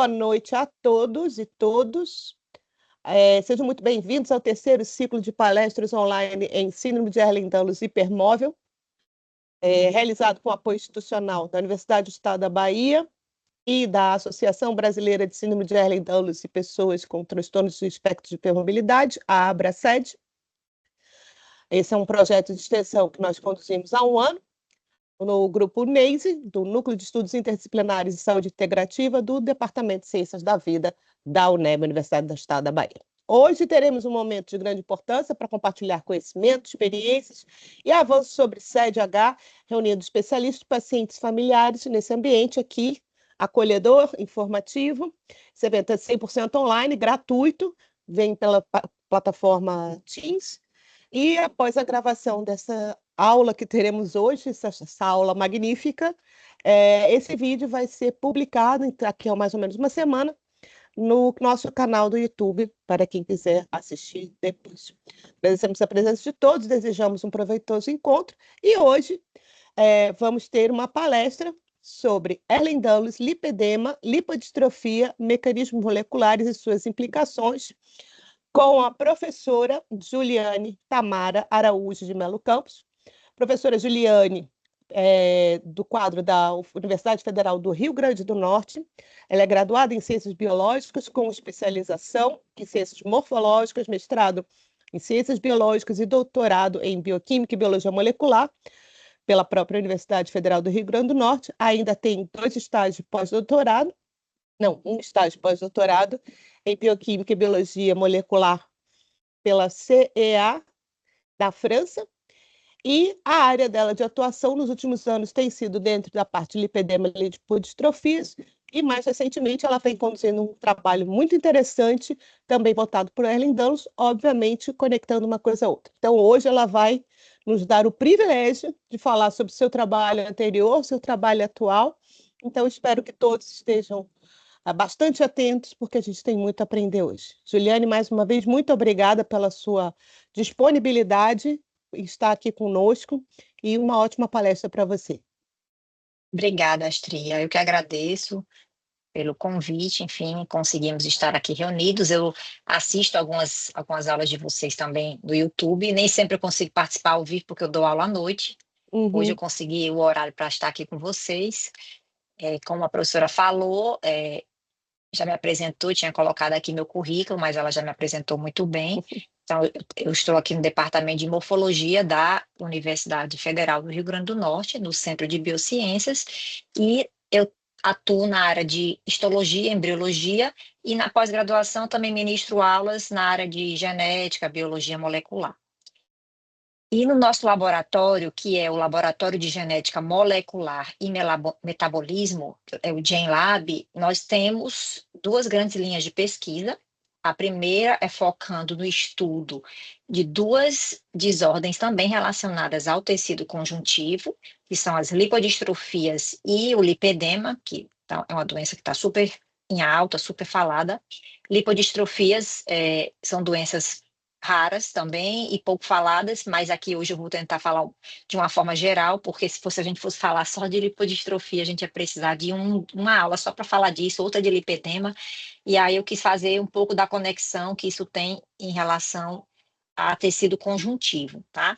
boa noite a todos e todos. Sejam muito bem-vindos ao terceiro ciclo de palestras online em Síndrome de Ehlers-Danlos hipermóvel, realizado com apoio institucional da Universidade do Estado da Bahia e da Associação Brasileira de Síndrome de Ehlers-Danlos e Pessoas com Transtornos do Espectro de Hipermobilidade, a ABRACED. Esse é um projeto de extensão que nós conduzimos há um ano, no grupo NEISE, do Núcleo de Estudos Interdisciplinares de Saúde Integrativa, do Departamento de Ciências da Vida da UNEB, Universidade do Estado da Bahia. Hoje teremos um momento de grande importância para compartilhar conhecimentos, experiências e avanços sobre SEDH, reunindo especialistas, pacientes, familiares nesse ambiente aqui, acolhedor, informativo. Esse evento é 100% online, gratuito, vem pela plataforma Teams. E após a gravação dessa aula que teremos hoje, essa aula magnífica, esse vídeo vai ser publicado aqui há mais ou menos uma semana no nosso canal do YouTube, para quem quiser assistir depois. Agradecemos a presença de todos, desejamos um proveitoso encontro e hoje vamos ter uma palestra sobre Ehlers-Danlos, lipedema, lipodistrofia, mecanismos moleculares e suas implicações, com a professora Juliane Tamara Araújo de Melo Campos. Professora Juliane, do quadro da Universidade Federal do Rio Grande do Norte. Ela é graduada em Ciências Biológicas, com especialização em Ciências Morfológicas, mestrado em Ciências Biológicas e doutorado em Bioquímica e Biologia Molecular, pela própria Universidade Federal do Rio Grande do Norte. Ainda tem um estágio pós-doutorado em Bioquímica e Biologia Molecular pela CEA da França, e a área dela de atuação nos últimos anos tem sido dentro da parte de lipedema e lipodistrofias, e mais recentemente ela vem conduzindo um trabalho muito interessante, também voltado para o Ehlers-Danlos, obviamente conectando uma coisa a outra. Então hoje ela vai nos dar o privilégio de falar sobre o seu trabalho anterior, seu trabalho atual. Então espero que todos estejam bastante atentos, porque a gente tem muito a aprender hoje. Juliane, mais uma vez, muito obrigada pela sua disponibilidade em estar aqui conosco e uma ótima palestra para você. Obrigada, Astria. Eu que agradeço pelo convite. Enfim, conseguimos estar aqui reunidos. Eu assisto algumas aulas de vocês também no YouTube. Nem sempre eu consigo participar ao vivo, porque eu dou aula à noite. Hoje eu consegui o horário para estar aqui com vocês. Como a professora falou, já me apresentou, tinha colocado aqui meu currículo, mas ela já me apresentou muito bem. Então, eu estou aqui no Departamento de Morfologia da Universidade Federal do Rio Grande do Norte, no Centro de Biociências, e eu atuo na área de histologia, embriologia, e na pós-graduação também ministro aulas na área de genética, biologia molecular. E no nosso laboratório, que é o Laboratório de Genética Molecular e Metabolismo, é o GenLab, nós temos duas grandes linhas de pesquisa. A primeira é focando no estudo de duas desordens também relacionadas ao tecido conjuntivo, que são as lipodistrofias e o lipedema, que é uma doença que está super em alta, super falada. Lipodistrofias são doenças raras também e pouco faladas, mas aqui hoje eu vou tentar falar de uma forma geral, porque se a gente fosse falar só de lipodistrofia, a gente ia precisar de uma aula só para falar disso, outra de lipedema, e aí eu quis fazer um pouco da conexão que isso tem em relação a tecido conjuntivo, tá?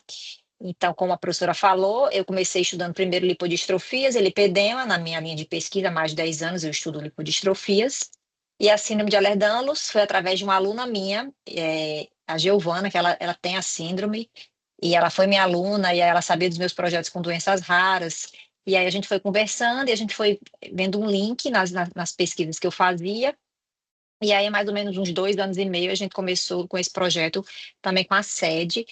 Então, como a professora falou, eu comecei estudando primeiro lipodistrofias e lipedema, na minha linha de pesquisa, há mais de 10 anos eu estudo lipodistrofias, e a síndrome de Ehlers-Danlos foi através de uma aluna minha, a Giovana, que ela tem a síndrome, e ela foi minha aluna, e ela sabia dos meus projetos com doenças raras, e aí a gente foi conversando, e a gente foi vendo um link nas pesquisas que eu fazia, e aí mais ou menos uns 2 anos e meio a gente começou com esse projeto também com a sede,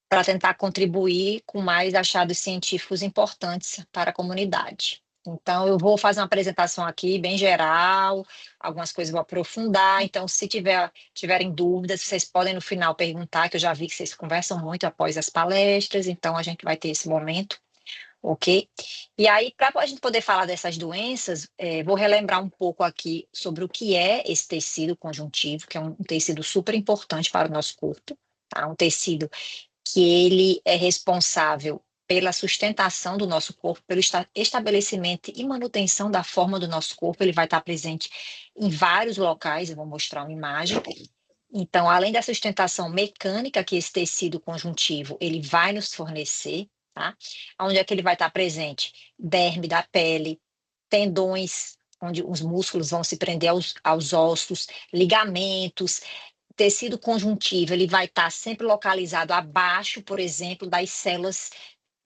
para tentar contribuir com mais achados científicos importantes para a comunidade. Então, eu vou fazer uma apresentação aqui bem geral, algumas coisas eu vou aprofundar, então se tiverem dúvidas, vocês podem no final perguntar, que eu já vi que vocês conversam muito após as palestras, então a gente vai ter esse momento, ok? E aí, para a gente poder falar dessas doenças, vou relembrar um pouco aqui sobre o que é esse tecido conjuntivo, que é um tecido super importante para o nosso corpo, tá? Um tecido que ele é responsável pela sustentação do nosso corpo, pelo estabelecimento e manutenção da forma do nosso corpo. Ele vai estar presente em vários locais, eu vou mostrar uma imagem. Então, além da sustentação mecânica que esse tecido conjuntivo ele vai nos fornecer, tá? Onde é que ele vai estar presente? Derme da pele, tendões, onde os músculos vão se prender aos ossos, ligamentos, tecido conjuntivo, ele vai estar sempre localizado abaixo, por exemplo, das células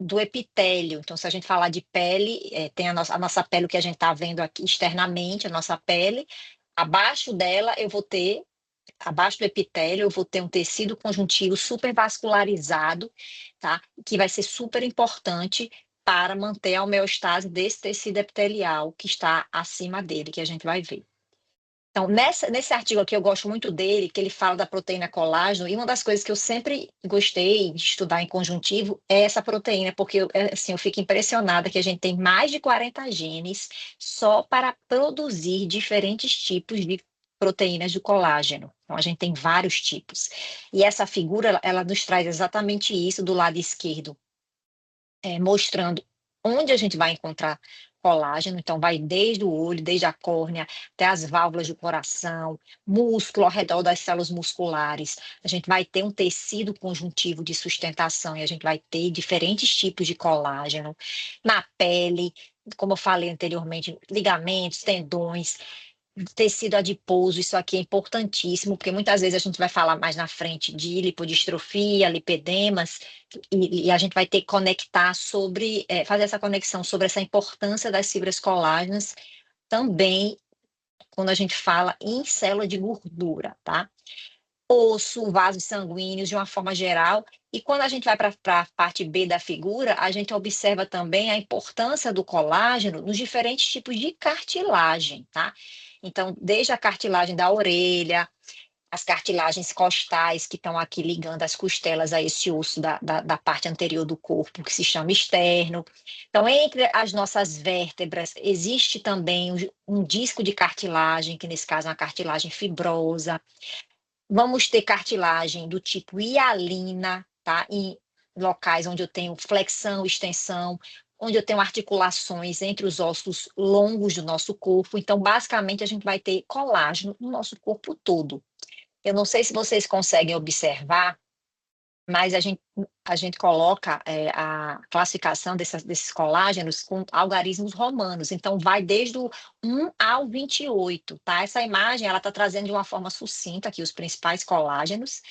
do epitélio. Então, se a gente falar de pele, tem a nossa pele, o que a gente está vendo aqui externamente, a nossa pele. Abaixo dela, abaixo do epitélio, eu vou ter um tecido conjuntivo super vascularizado, tá? Que vai ser super importante para manter a homeostase desse tecido epitelial que está acima dele, que a gente vai ver. Então, nesse artigo aqui, eu gosto muito dele, que ele fala da proteína colágeno, e uma das coisas que eu sempre gostei de estudar em conjuntivo é essa proteína, porque assim, eu fico impressionada que a gente tem mais de 40 genes só para produzir diferentes tipos de proteínas de colágeno. Então, a gente tem vários tipos. E essa figura, ela nos traz exatamente isso do lado esquerdo, mostrando onde a gente vai encontrar colágeno. Então, vai desde o olho, desde a córnea, até as válvulas do coração, músculo ao redor das células musculares. A gente vai ter um tecido conjuntivo de sustentação e a gente vai ter diferentes tipos de colágeno na pele, como eu falei anteriormente, ligamentos, tendões, tecido adiposo. Isso aqui é importantíssimo, porque muitas vezes a gente vai falar mais na frente de lipodistrofia, lipedemas, e a gente vai ter que conectar fazer essa conexão sobre essa importância das fibras colágenas também quando a gente fala em célula de gordura, tá? Osso, vasos sanguíneos de uma forma geral. E quando a gente vai para a parte B da figura, a gente observa também a importância do colágeno nos diferentes tipos de cartilagem, tá? Então, desde a cartilagem da orelha, as cartilagens costais que estão aqui ligando as costelas a esse osso da parte anterior do corpo, que se chama externo. Então, entre as nossas vértebras, existe também um disco de cartilagem, que nesse caso é uma cartilagem fibrosa. Vamos ter cartilagem do tipo hialina, tá? Em locais onde eu tenho flexão, extensão, onde eu tenho articulações entre os ossos longos do nosso corpo. Então, basicamente, a gente vai ter colágeno no nosso corpo todo. Eu não sei se vocês conseguem observar, mas a gente coloca a classificação desses colágenos com algarismos romanos. Então, vai desde o 1 ao 28, tá? Essa imagem, ela está trazendo de uma forma sucinta aqui os principais colágenos,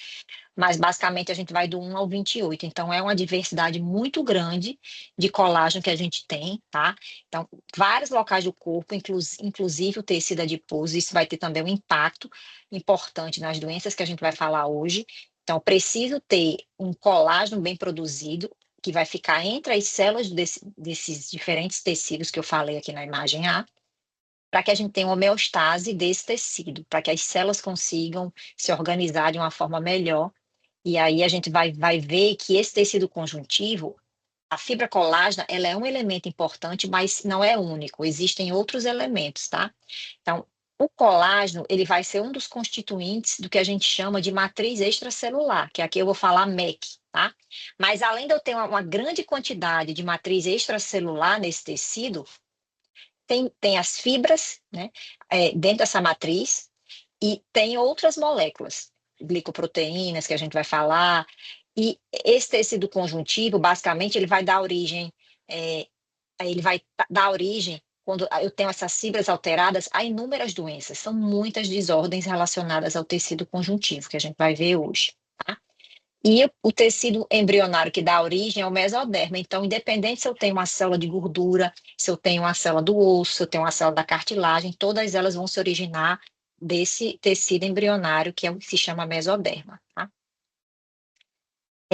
mas basicamente a gente vai do 1 ao 28. Então, é uma diversidade muito grande de colágeno que a gente tem, tá? Então, vários locais do corpo, inclusive o tecido adiposo, isso vai ter também um impacto importante nas doenças que a gente vai falar hoje. Então, preciso ter um colágeno bem produzido, que vai ficar entre as células desses diferentes tecidos que eu falei aqui na imagem A, para que a gente tenha uma homeostase desse tecido, para que as células consigam se organizar de uma forma melhor. E aí a gente vai ver que esse tecido conjuntivo, a fibra colágena, ela é um elemento importante, mas não é único, existem outros elementos, tá? Então, o colágeno, ele vai ser um dos constituintes do que a gente chama de matriz extracelular, que aqui eu vou falar MEC, tá? Mas além de eu ter uma grande quantidade de matriz extracelular nesse tecido, tem as fibras, né, dentro dessa matriz, e tem outras moléculas, glicoproteínas, que a gente vai falar, e esse tecido conjuntivo, basicamente, ele vai dar origem, quando eu tenho essas fibras alteradas, a inúmeras doenças. São muitas desordens relacionadas ao tecido conjuntivo, que a gente vai ver hoje, tá? E o tecido embrionário que dá origem é o mesoderma. Então, independente se eu tenho uma célula de gordura, se eu tenho uma célula do osso, se eu tenho uma célula da cartilagem, todas elas vão se originar desse tecido embrionário, que é o que se chama mesoderma, tá?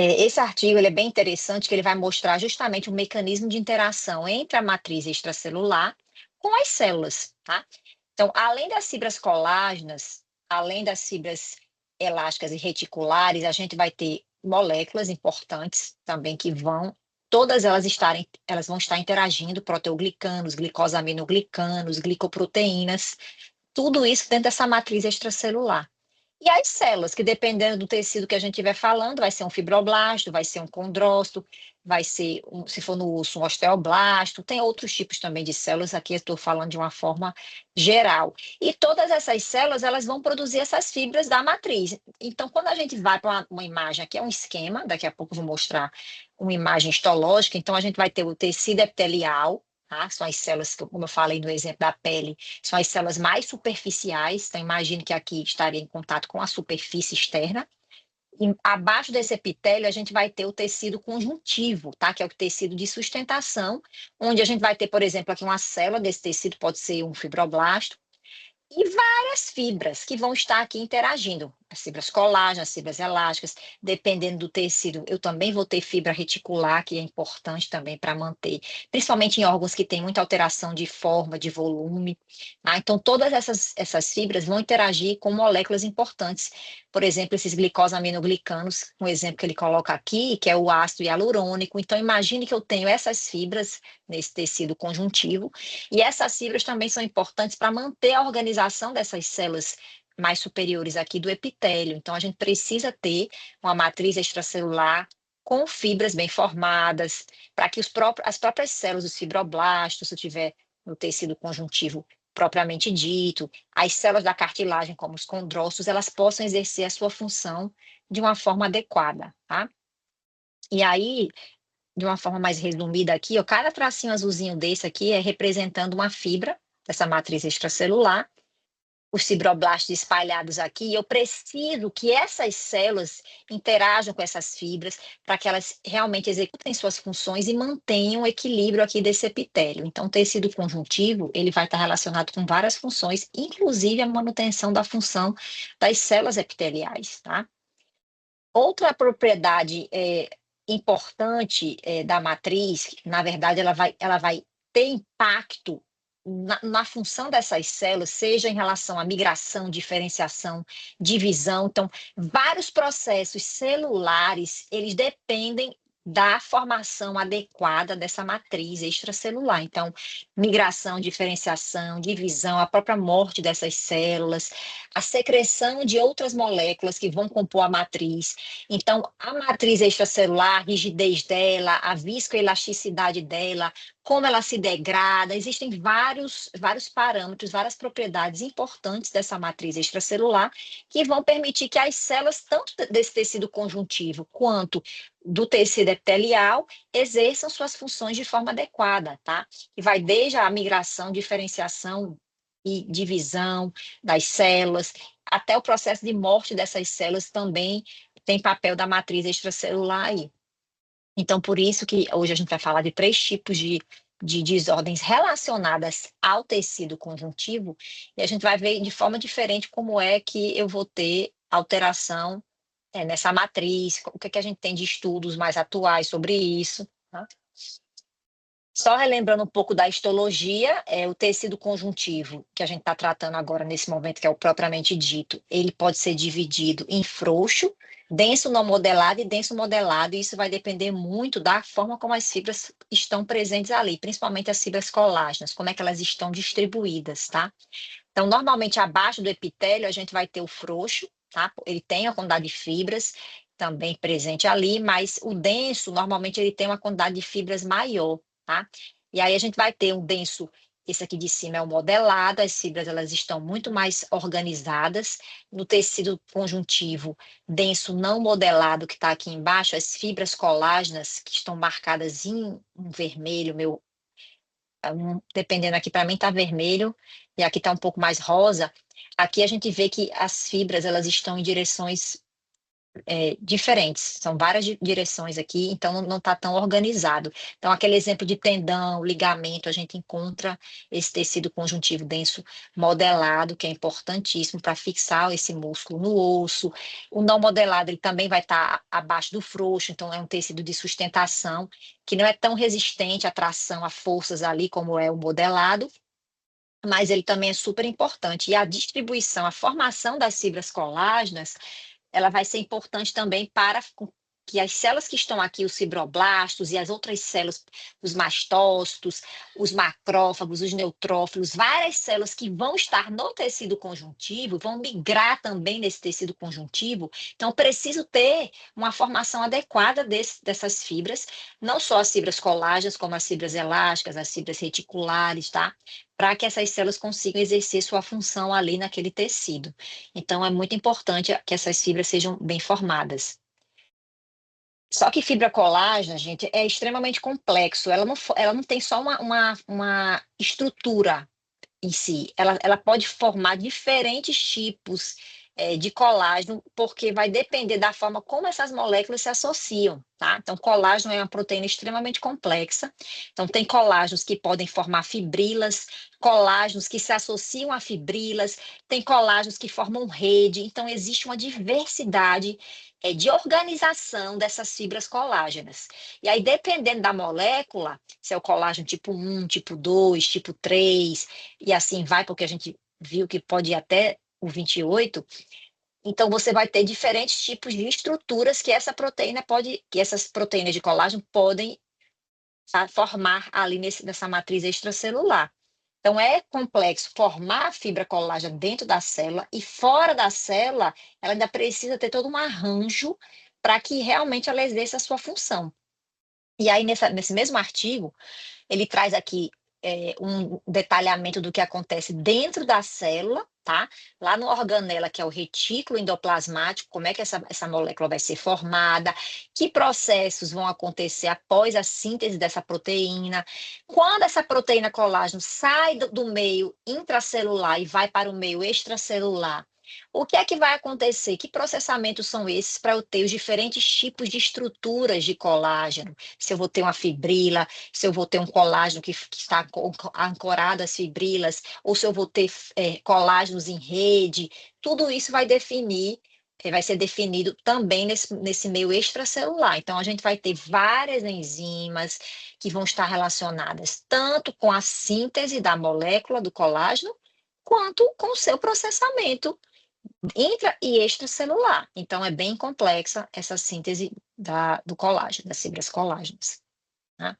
Esse artigo ele é bem interessante, que ele vai mostrar justamente o mecanismo de interação entre a matriz extracelular com as células, tá? Então, além das fibras colágenas, além das fibras elásticas e reticulares, a gente vai ter moléculas importantes também que todas elas vão estar interagindo, proteoglicanos, glicosaminoglicanos, glicoproteínas, tudo isso dentro dessa matriz extracelular. E as células, que dependendo do tecido que a gente estiver falando, vai ser um fibroblasto, vai ser um condrócito, vai ser, se for no osso, um osteoblasto, tem outros tipos também de células, aqui eu estou falando de uma forma geral. E todas essas células, elas vão produzir essas fibras da matriz. Então, quando a gente vai para uma imagem, aqui é um esquema, daqui a pouco eu vou mostrar uma imagem histológica, então a gente vai ter o tecido epitelial, tá? São as células, como eu falei no exemplo da pele, são as células mais superficiais, então imagine que aqui estaria em contato com a superfície externa. E abaixo desse epitélio, a gente vai ter o tecido conjuntivo, tá? Que é o tecido de sustentação, onde a gente vai ter, por exemplo, aqui uma célula desse tecido, pode ser um fibroblasto, e várias fibras que vão estar aqui interagindo. As fibras colágenas, as fibras elásticas, dependendo do tecido, eu também vou ter fibra reticular, que é importante também para manter, principalmente em órgãos que têm muita alteração de forma, de volume. Tá? Então, todas essas fibras vão interagir com moléculas importantes. Por exemplo, esses glicosaminoglicanos, um exemplo que ele coloca aqui, que é o ácido hialurônico. Então, imagine que eu tenho essas fibras nesse tecido conjuntivo, e essas fibras também são importantes para manter a organização dessas células mais superiores aqui do epitélio. Então, a gente precisa ter uma matriz extracelular com fibras bem formadas, para que as próprias células, os fibroblastos, se tiver no tecido conjuntivo propriamente dito, as células da cartilagem, como os condrócitos, elas possam exercer a sua função de uma forma adequada, tá? E aí, de uma forma mais resumida aqui, ó, cada tracinho azulzinho desse aqui é representando uma fibra dessa matriz extracelular, os fibroblastos espalhados aqui, e eu preciso que essas células interajam com essas fibras para que elas realmente executem suas funções e mantenham o equilíbrio aqui desse epitélio. Então, o tecido conjuntivo, ele vai estar relacionado com várias funções, inclusive a manutenção da função das células epiteliais, tá? Outra propriedade importante da matriz, na verdade, ela vai ter impacto na função dessas células, seja em relação à migração, diferenciação, divisão. Então, vários processos celulares, eles dependem da formação adequada dessa matriz extracelular. Então, migração, diferenciação, divisão, a própria morte dessas células, a secreção de outras moléculas que vão compor a matriz. Então, a matriz extracelular, a rigidez dela, a viscoelasticidade dela, como ela se degrada, existem vários parâmetros, várias propriedades importantes dessa matriz extracelular que vão permitir que as células, tanto desse tecido conjuntivo quanto do tecido epitelial, exerçam suas funções de forma adequada, tá? E vai desde a migração, diferenciação e divisão das células, até o processo de morte dessas células também tem papel da matriz extracelular aí. Então, por isso que hoje a gente vai falar de 3 tipos de desordens relacionadas ao tecido conjuntivo, e a gente vai ver de forma diferente como é que eu vou ter alteração nessa matriz, o que é que a gente tem de estudos mais atuais sobre isso, tá? Só relembrando um pouco da histologia, o tecido conjuntivo, que a gente está tratando agora nesse momento, que é o propriamente dito, ele pode ser dividido em frouxo, denso não modelado e denso modelado, e isso vai depender muito da forma como as fibras estão presentes ali, principalmente as fibras colágenas, como é que elas estão distribuídas, tá? Então, normalmente, abaixo do epitélio, a gente vai ter o frouxo, tá? Ele tem a quantidade de fibras também presente ali, mas o denso, normalmente, ele tem uma quantidade de fibras maior, tá? E aí a gente vai ter um denso, esse aqui de cima é o modelado, as fibras elas estão muito mais organizadas. No tecido conjuntivo denso não modelado, que está aqui embaixo, as fibras colágenas, que estão marcadas em um vermelho, dependendo aqui, para mim está vermelho, e aqui está um pouco mais rosa. Aqui a gente vê que as fibras elas estão em direções diferentes, são várias direções aqui, então não está tão organizado. Então, aquele exemplo de tendão, ligamento, a gente encontra esse tecido conjuntivo denso modelado, que é importantíssimo para fixar esse músculo no osso. O não modelado, ele também vai estar abaixo do frouxo, então é um tecido de sustentação, que não é tão resistente à tração, a forças ali, como é o modelado, mas ele também é super importante. E a distribuição, a formação das fibras colágenas, ela vai ser importante também para que as células que estão aqui, os fibroblastos e as outras células, os mastócitos, os macrófagos, os neutrófilos, várias células que vão estar no tecido conjuntivo, vão migrar também nesse tecido conjuntivo. Então, preciso ter uma formação adequada dessas fibras, não só as fibras colágenas, como as fibras elásticas, as fibras reticulares, tá? Para que essas células consigam exercer sua função ali naquele tecido. Então, é muito importante que essas fibras sejam bem formadas. Só que fibra colágena, gente, é extremamente complexo. Ela não tem só uma estrutura em si. Ela pode formar diferentes tipos de colágeno, porque vai depender da forma como essas moléculas se associam, tá? Então, colágeno é uma proteína extremamente complexa. Então, tem colágenos que podem formar fibrilas, colágenos que se associam a fibrilas, tem colágenos que formam rede. Então, existe uma diversidade de organização dessas fibras colágenas. E aí, dependendo da molécula, se é o colágeno tipo 1, tipo 2, tipo 3, e assim vai, porque a gente viu que pode ir até o 28, então você vai ter diferentes tipos de estruturas que que essas proteínas de colágeno podem formar ali nessa matriz extracelular. Então, é complexo formar a fibra colágena dentro da célula e fora da célula, ela ainda precisa ter todo um arranjo para que realmente ela exerça a sua função. E aí, nesse mesmo artigo, ele traz aqui um detalhamento do que acontece dentro da célula, tá? Lá no organela, que é o retículo endoplasmático, como é que essa molécula vai ser formada, que processos vão acontecer após a síntese dessa proteína. Quando essa proteína colágeno sai do meio intracelular e vai para o meio extracelular, o que é que vai acontecer? Que processamentos são esses para eu ter os diferentes tipos de estruturas de colágeno? Se eu vou ter uma fibrila, se eu vou ter um colágeno que está ancorado às fibrilas, ou se eu vou ter colágenos em rede, tudo isso vai ser definido também nesse meio extracelular. Então, a gente vai ter várias enzimas que vão estar relacionadas tanto com a síntese da molécula do colágeno, quanto com o seu processamento intra e extracelular. Então, é bem complexa essa síntese do colágeno, das fibras colágenas. Né?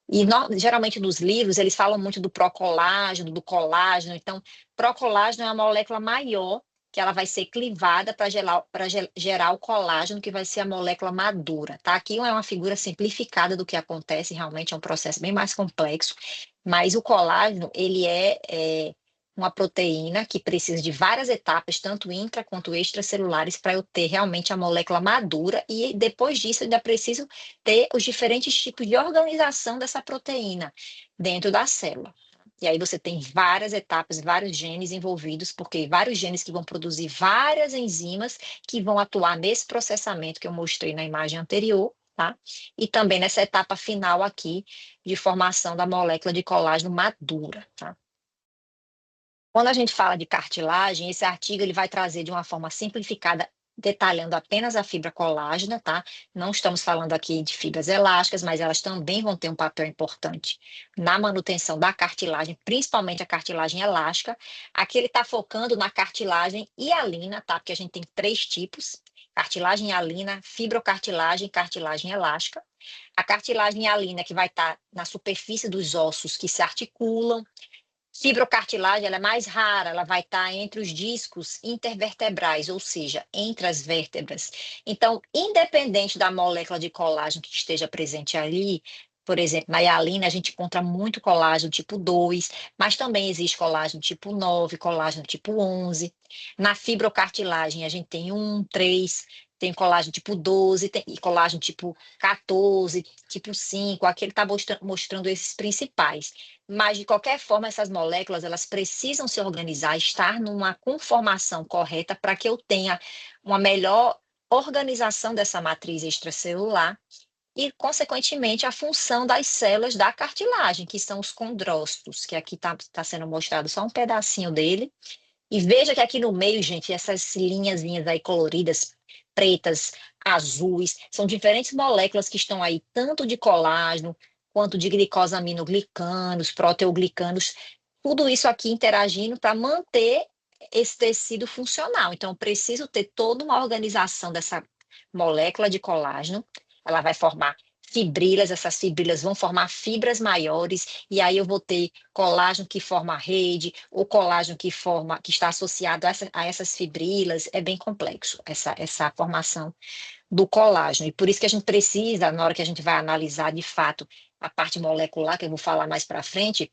E geralmente nos livros eles falam muito do procolágeno, do colágeno. Então, procolágeno é uma molécula maior que ela vai ser clivada para gerar o colágeno, que vai ser a molécula madura. Tá? Aqui é uma figura simplificada do que acontece, realmente é um processo bem mais complexo, mas o colágeno, ele é uma proteína que precisa de várias etapas, tanto intra quanto extracelulares, para eu ter realmente a molécula madura, e depois disso eu ainda preciso ter os diferentes tipos de organização dessa proteína dentro da célula. E aí você tem várias etapas, vários genes envolvidos, porque vários genes que vão produzir várias enzimas que vão atuar nesse processamento que eu mostrei na imagem anterior, tá? E também nessa etapa final aqui de formação da molécula de colágeno madura, tá? Quando a gente fala de cartilagem, esse artigo ele vai trazer de uma forma simplificada, detalhando apenas a fibra colágena, tá? Não estamos falando aqui de fibras elásticas, mas elas também vão ter um papel importante na manutenção da cartilagem, principalmente a cartilagem elástica. Aqui ele está focando na cartilagem hialina, tá? Porque a gente tem 3 tipos: cartilagem hialina, fibrocartilagem e cartilagem elástica. A cartilagem hialina, que vai estar na superfície dos ossos que se articulam. Fibrocartilagem, ela é mais rara, ela vai estar entre os discos intervertebrais, ou seja, entre as vértebras. Então, independente da molécula de colágeno que esteja presente ali, por exemplo, na hialina a gente encontra muito colágeno tipo 2, mas também existe colágeno tipo 9, colágeno tipo 11. Na fibrocartilagem a gente tem 1, 3, tem colágeno tipo 12, e colágeno tipo 14, tipo 5, aqui ele está mostrando esses principais. Mas, de qualquer forma, essas moléculas elas precisam se organizar, estar numa conformação correta para que eu tenha uma melhor organização dessa matriz extracelular e, consequentemente, a função das células da cartilagem, que são os condrócitos, que aqui está sendo mostrado só um pedacinho dele. E veja que aqui no meio, gente, essas linhazinhas aí coloridas, pretas, azuis, são diferentes moléculas que estão aí, tanto de colágeno, quanto de glicosaminoglicanos, proteoglicanos, tudo isso aqui interagindo para manter esse tecido funcional. Então, eu preciso ter toda uma organização molécula de colágeno, ela vai formar fibrilas, essas fibrilas vão formar fibras maiores, e aí eu vou ter colágeno que forma rede, ou colágeno que está associado a essas fibrilas. É bem complexo essa formação do colágeno. E por isso que a gente precisa, na hora que a gente vai analisar de fato a parte molecular, que eu vou falar mais para frente,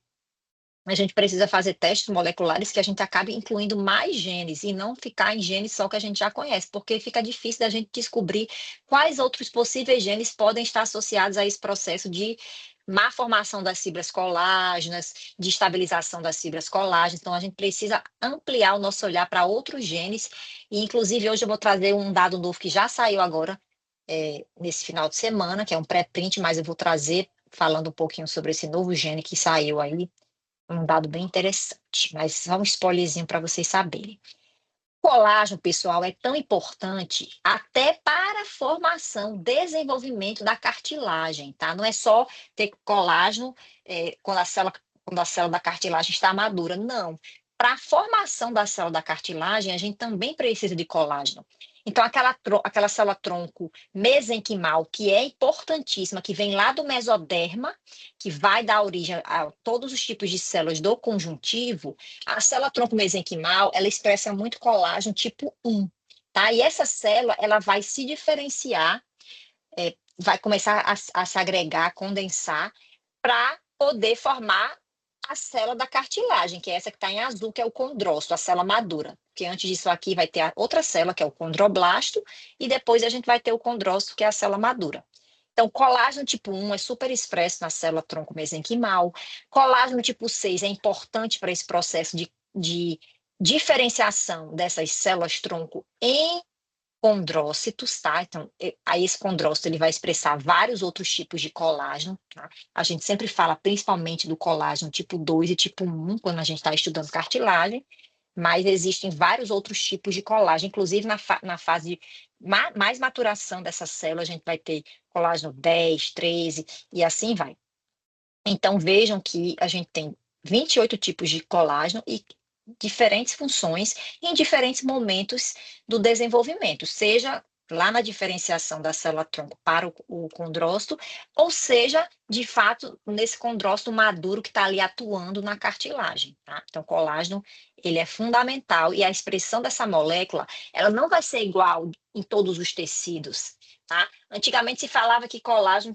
a gente precisa fazer testes moleculares que a gente acabe incluindo mais genes e não ficar em genes só que a gente já conhece, porque fica difícil da gente descobrir quais outros possíveis genes podem estar associados a esse processo de má formação das fibras colágenas, de estabilização das fibras colágenas. Então, a gente precisa ampliar o nosso olhar para outros genes. E, inclusive, hoje eu vou trazer um dado novo que já saiu agora, nesse final de semana, que é um pré-print, mas eu vou trazer falando um pouquinho sobre esse novo gene que saiu aí, um dado bem interessante, mas só um spoilerzinho para vocês saberem. O colágeno, pessoal, é tão importante até para a formação, desenvolvimento da cartilagem, tá? Não é só ter colágeno quando a célula da cartilagem está madura, não. Para a formação da célula da cartilagem, a gente também precisa de colágeno. Então, aquela célula-tronco mesenquimal, que é importantíssima, que vem lá do mesoderma, que vai dar origem a todos os tipos de células do conjuntivo, a célula-tronco mesenquimal, ela expressa muito colágeno tipo 1, tá? E essa célula, ela vai se diferenciar, vai começar a se agregar, a condensar, para poder formar a célula da cartilagem, que é essa que está em azul, que é o condrócito, a célula madura. Porque antes disso aqui vai ter a outra célula, que é o condroblasto, e depois a gente vai ter o condrócito, que é a célula madura. Então, colágeno tipo 1 é super expresso na célula tronco mesenquimal. Colágeno tipo 6 é importante para esse processo de diferenciação dessas células tronco em condrócitos, tá? Então, aí esse condrócito ele vai expressar vários outros tipos de colágeno, tá? A gente sempre fala principalmente do colágeno tipo 2 e tipo 1, quando a gente está estudando cartilagem, mas existem vários outros tipos de colágeno, inclusive na fase de mais maturação dessa célula, a gente vai ter colágeno 10, 13 e assim vai. Então, vejam que a gente tem 28 tipos de colágeno e diferentes funções em diferentes momentos do desenvolvimento, seja lá na diferenciação da célula-tronco para o condrócito, ou seja, de fato, nesse condrócito maduro que está ali atuando na cartilagem, tá? Então, o colágeno, ele é fundamental e a expressão dessa molécula, ela não vai ser igual em todos os tecidos, tá? Antigamente se falava que colágeno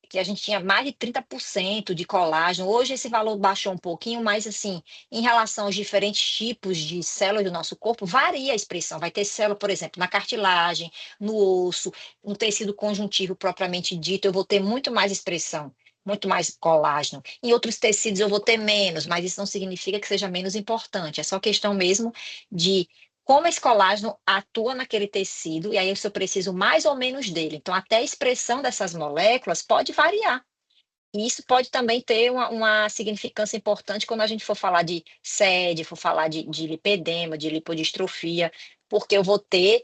que a gente tinha mais de 30% de colágeno. Hoje esse valor baixou um pouquinho, mas assim, em relação aos diferentes tipos de células do nosso corpo, varia a expressão. Vai ter célula, por exemplo, na cartilagem, no osso, no tecido conjuntivo propriamente dito, eu vou ter muito mais expressão, muito mais colágeno. Em outros tecidos eu vou ter menos, mas isso não significa que seja menos importante. É só questão mesmo de como esse colágeno atua naquele tecido, e aí eu preciso mais ou menos dele. Então, até a expressão dessas moléculas pode variar. E isso pode também ter uma significância importante quando a gente for falar de SED, for falar de lipedema, de lipodistrofia, porque eu vou ter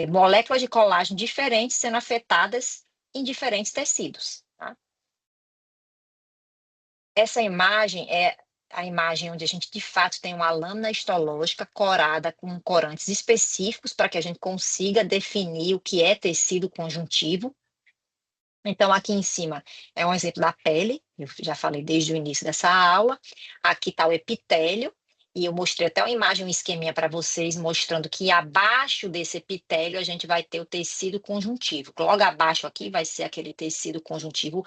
moléculas de colágeno diferentes sendo afetadas em diferentes tecidos. Tá? Essa imagem é a imagem onde a gente, de fato, tem uma lâmina histológica corada com corantes específicos para que a gente consiga definir o que é tecido conjuntivo. Então, aqui em cima é um exemplo da pele, eu já falei desde o início dessa aula. Aqui está o epitélio, e eu mostrei até uma imagem, um esqueminha para vocês, mostrando que abaixo desse epitélio a gente vai ter o tecido conjuntivo. Logo abaixo aqui vai ser aquele tecido conjuntivo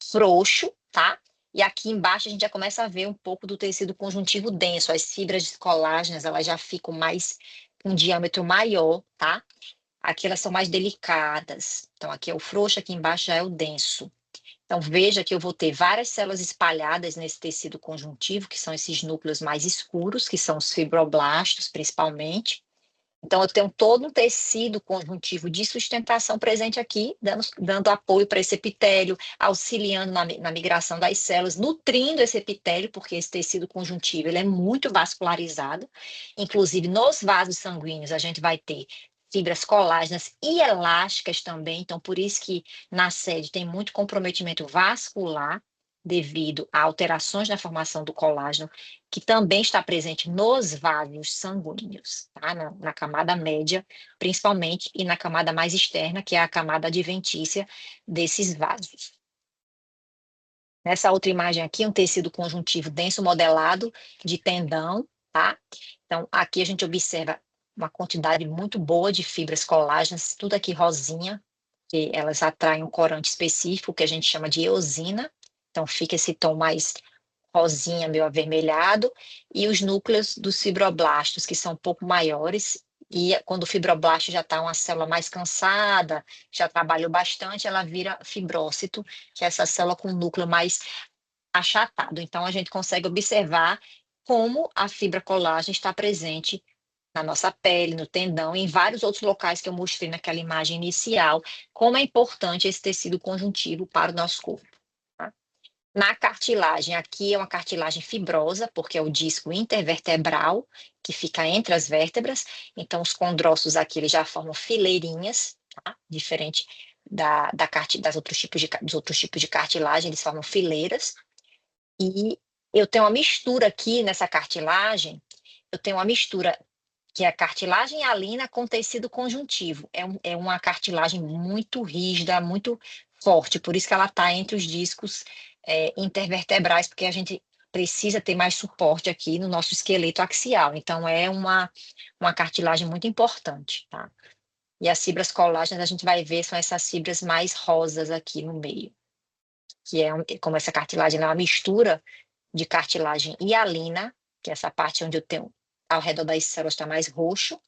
frouxo, tá? E aqui embaixo a gente já começa a ver um pouco do tecido conjuntivo denso. As fibras colágenas, elas já ficam mais com um diâmetro maior, tá? Aqui elas são mais delicadas. Então, aqui é o frouxo, aqui embaixo já é o denso. Então, veja que eu vou ter várias células espalhadas nesse tecido conjuntivo, que são esses núcleos mais escuros, que são os fibroblastos, principalmente. Então, eu tenho todo um tecido conjuntivo de sustentação presente aqui, dando apoio para esse epitélio, auxiliando na migração das células, nutrindo esse epitélio, porque esse tecido conjuntivo ele é muito vascularizado. Inclusive, nos vasos sanguíneos, a gente vai ter fibras colágenas e elásticas também. Então, por isso que na sede tem muito comprometimento vascular. devido a alterações na formação do colágeno, que também está presente nos vasos sanguíneos, tá? Na camada média, principalmente, e na camada mais externa, que é a camada adventícia desses vasos. Nessa outra imagem aqui, um tecido conjuntivo denso modelado de tendão, tá? Então, aqui a gente observa uma quantidade muito boa de fibras colágenas, tudo aqui rosinha, que elas atraem um corante específico, que a gente chama de eosina. Então, fica esse tom mais rosinha, meio avermelhado, e os núcleos dos fibroblastos, que são um pouco maiores, e quando o fibroblasto já está uma célula mais cansada, já trabalhou bastante, ela vira fibrócito, que é essa célula com um núcleo mais achatado. Então, a gente consegue observar como a fibra colágena está presente na nossa pele, no tendão, e em vários outros locais que eu mostrei naquela imagem inicial, como é importante esse tecido conjuntivo para o nosso corpo. Tá? Na cartilagem, aqui é uma cartilagem fibrosa, porque é o disco intervertebral, que fica entre as vértebras, então os condrócitos aqui eles já formam fileirinhas, tá? Diferente dos outros tipos de cartilagem, eles formam fileiras, e eu tenho uma mistura aqui nessa cartilagem, eu tenho uma mistura que é a cartilagem hialina com tecido conjuntivo. É uma cartilagem muito rígida, muito forte, por isso que ela está entre os discos intervertebrais, porque a gente precisa ter mais suporte aqui no nosso esqueleto axial. Então, é uma cartilagem muito importante, tá? E as fibras colágenas, a gente vai ver, são essas fibras mais rosas aqui no meio, que como essa cartilagem é uma mistura de cartilagem hialina, que é essa parte onde eu tenho ao redor das células está mais roxo,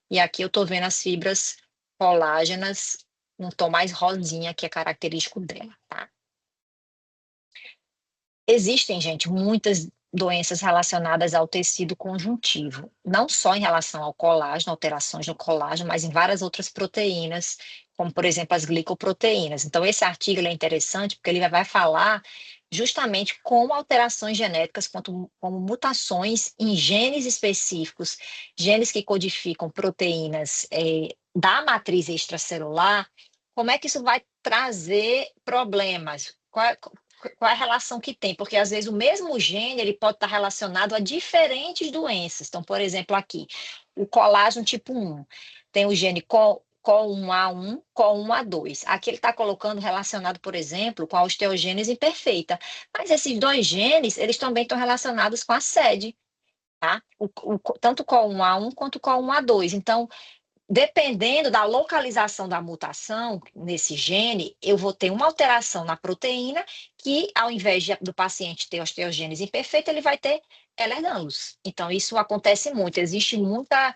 e aqui eu estou vendo as fibras colágenas um tom mais rosinha, que é característico dela, tá? Existem, gente, muitas doenças relacionadas ao tecido conjuntivo, não só em relação ao colágeno, alterações no colágeno, mas em várias outras proteínas, como, por exemplo, as glicoproteínas. Então, esse artigo é interessante porque ele vai falar justamente como alterações genéticas, como mutações em genes específicos, genes que codificam proteínas da matriz extracelular, como é que isso vai trazer problemas? Qual é a relação que tem? Porque às vezes o mesmo gene ele pode estar relacionado a diferentes doenças. Então, por exemplo, aqui, o colágeno tipo 1 tem o gene COL1A1, COL1A2. Aqui ele está colocando relacionado, por exemplo, com a osteogênese imperfeita. Mas esses dois genes, eles também estão relacionados com a sede, tá? Tanto o COL1A1 quanto o COL1A2. Então, dependendo da localização da mutação nesse gene, eu vou ter uma alteração na proteína que, ao invés do paciente ter osteogênese imperfeita, ele vai ter Ehlers-Danlos. Então, isso acontece muito. Existe muita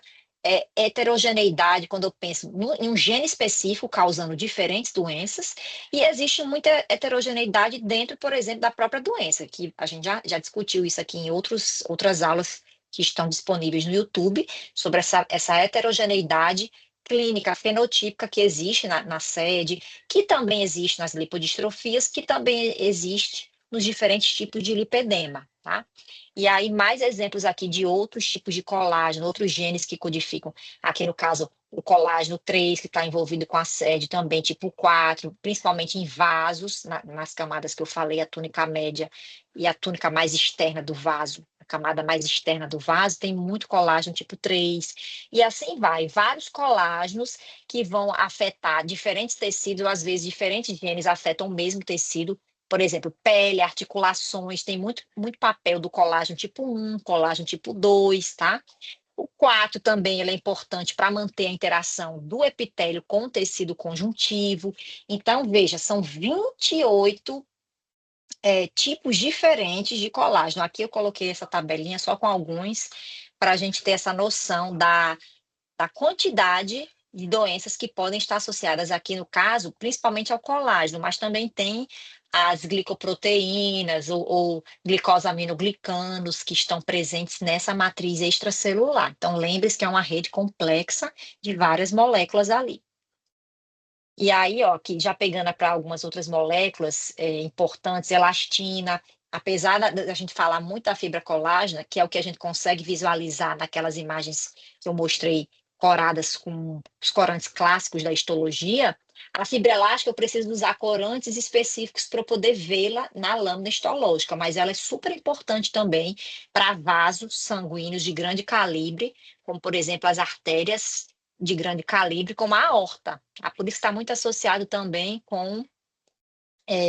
heterogeneidade quando eu penso em um gene específico causando diferentes doenças, e existe muita heterogeneidade dentro, por exemplo, da própria doença, que a gente já discutiu isso aqui em outras aulas que estão disponíveis no YouTube, sobre essa heterogeneidade clínica fenotípica que existe na sede, que também existe nas lipodistrofias, que também existe nos diferentes tipos de lipedema, tá? E aí, mais exemplos aqui de outros tipos de colágeno, outros genes que codificam, aqui no caso, o colágeno 3, que está envolvido com a sede também, tipo 4, principalmente em vasos, nas camadas que eu falei, a túnica média e a túnica mais externa do vaso, a camada mais externa do vaso, tem muito colágeno tipo 3, e assim vai, vários colágenos que vão afetar diferentes tecidos, às vezes diferentes genes afetam o mesmo tecido, por exemplo, pele, articulações, tem muito papel do colágeno tipo 1, colágeno tipo 2, tá? O 4 também ele é importante para manter a interação do epitélio com o tecido conjuntivo. Então, veja, são 28 tipos diferentes de colágeno. Aqui eu coloquei essa tabelinha só com alguns, para a gente ter essa noção da quantidade de doenças que podem estar associadas aqui, no caso, principalmente ao colágeno, mas também tem as glicoproteínas ou glicosaminoglicanos que estão presentes nessa matriz extracelular. Então, lembre-se que é uma rede complexa de várias moléculas ali. E aí, ó, que já pegando para algumas outras moléculas importantes, elastina, apesar da gente falar muito da fibra colágena, que é o que a gente consegue visualizar naquelas imagens que eu mostrei coradas com os corantes clássicos da histologia, A fibra elástica eu preciso usar corantes específicos para eu poder vê-la na lâmina histológica, mas ela é super importante também para vasos sanguíneos de grande calibre, como, por exemplo, as artérias de grande calibre, como a aorta. Por isso está muito associado também com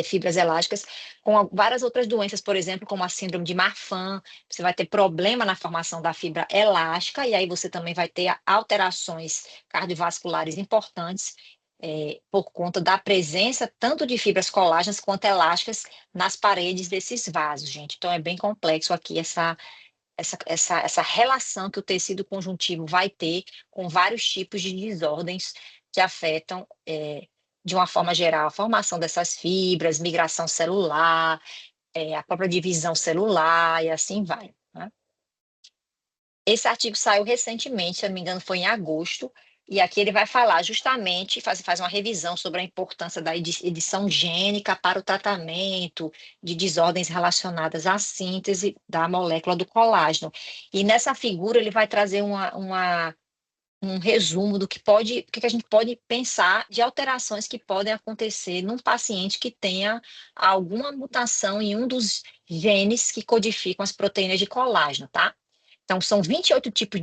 fibras elásticas, com várias outras doenças, por exemplo, como a síndrome de Marfan. Você vai ter problema na formação da fibra elástica, e aí você também vai ter alterações cardiovasculares importantes, por conta da presença tanto de fibras colágenas quanto elásticas nas paredes desses vasos, gente. Então, é bem complexo aqui essa relação que o tecido conjuntivo vai ter com vários tipos de desordens que afetam, de uma forma geral, a formação dessas fibras, migração celular, a própria divisão celular e assim vai, né? Esse artigo saiu recentemente, se eu não me engano, foi em agosto, e aqui ele vai falar justamente, faz uma revisão sobre a importância da edição gênica para o tratamento de desordens relacionadas à síntese da molécula do colágeno. E nessa figura ele vai trazer um resumo do que a gente pode pensar de alterações que podem acontecer num paciente que tenha alguma mutação em um dos genes que codificam as proteínas de colágeno, tá? Então, são 28 tipos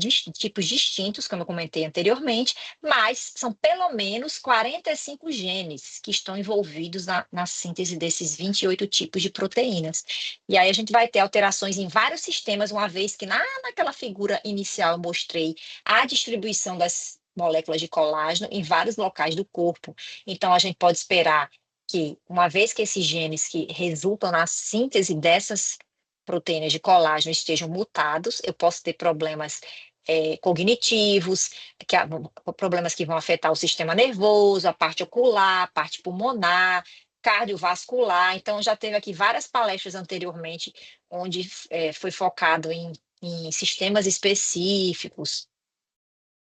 distintos, como eu comentei anteriormente, mas são pelo menos 45 genes que estão envolvidos na síntese desses 28 tipos de proteínas. E aí a gente vai ter alterações em vários sistemas, uma vez que naquela figura inicial eu mostrei a distribuição das moléculas de colágeno em vários locais do corpo. Então, a gente pode esperar que, uma vez que esses genes que resultam na síntese dessas proteínas de colágeno estejam mutados, eu posso ter problemas cognitivos, problemas que vão afetar o sistema nervoso, a parte ocular, a parte pulmonar, cardiovascular. Então, já teve aqui várias palestras anteriormente, onde foi focado em sistemas específicos.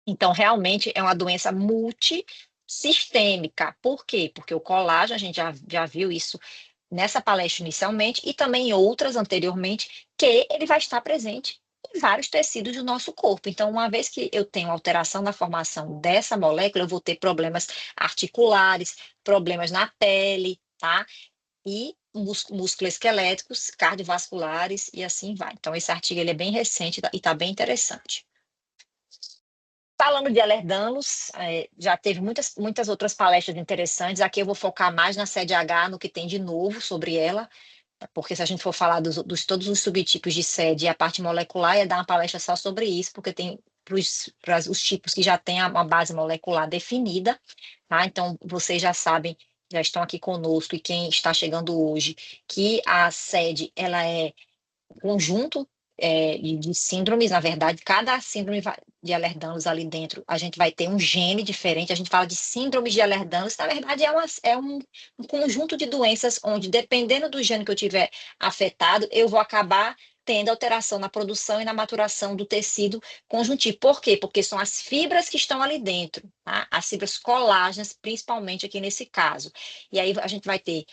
Então, realmente é uma doença multissistêmica. Por quê? Porque o colágeno, a gente já viu isso nessa palestra inicialmente e também em outras anteriormente, que ele vai estar presente em vários tecidos do nosso corpo. Então, uma vez que eu tenho alteração na formação dessa molécula, eu vou ter problemas articulares, problemas na pele, tá? E musculoesqueléticos, cardiovasculares e assim vai. Então, esse artigo ele é bem recente e está bem interessante. Falando de Ehlers-Danlos, já teve muitas outras palestras interessantes. Aqui eu vou focar mais na CDH, no que tem de novo sobre ela, porque se a gente for falar dos todos os subtipos de sede e a parte molecular, ia dar uma palestra só sobre isso, porque tem para os tipos que já têm uma base molecular definida, tá? Então, vocês já sabem, já estão aqui conosco, e quem está chegando hoje, que a sede, ela é conjunto de síndromes. Na verdade, cada síndrome de Ehlers-Danlos ali dentro, a gente vai ter um gene diferente. A gente fala de síndromes de Ehlers-Danlos, na verdade é um conjunto de doenças onde, dependendo do gene que eu tiver afetado, eu vou acabar tendo alteração na produção e na maturação do tecido conjuntivo. Por quê? Porque são as fibras que estão ali dentro, tá? As fibras colágenas, principalmente aqui nesse caso. E aí a gente vai ter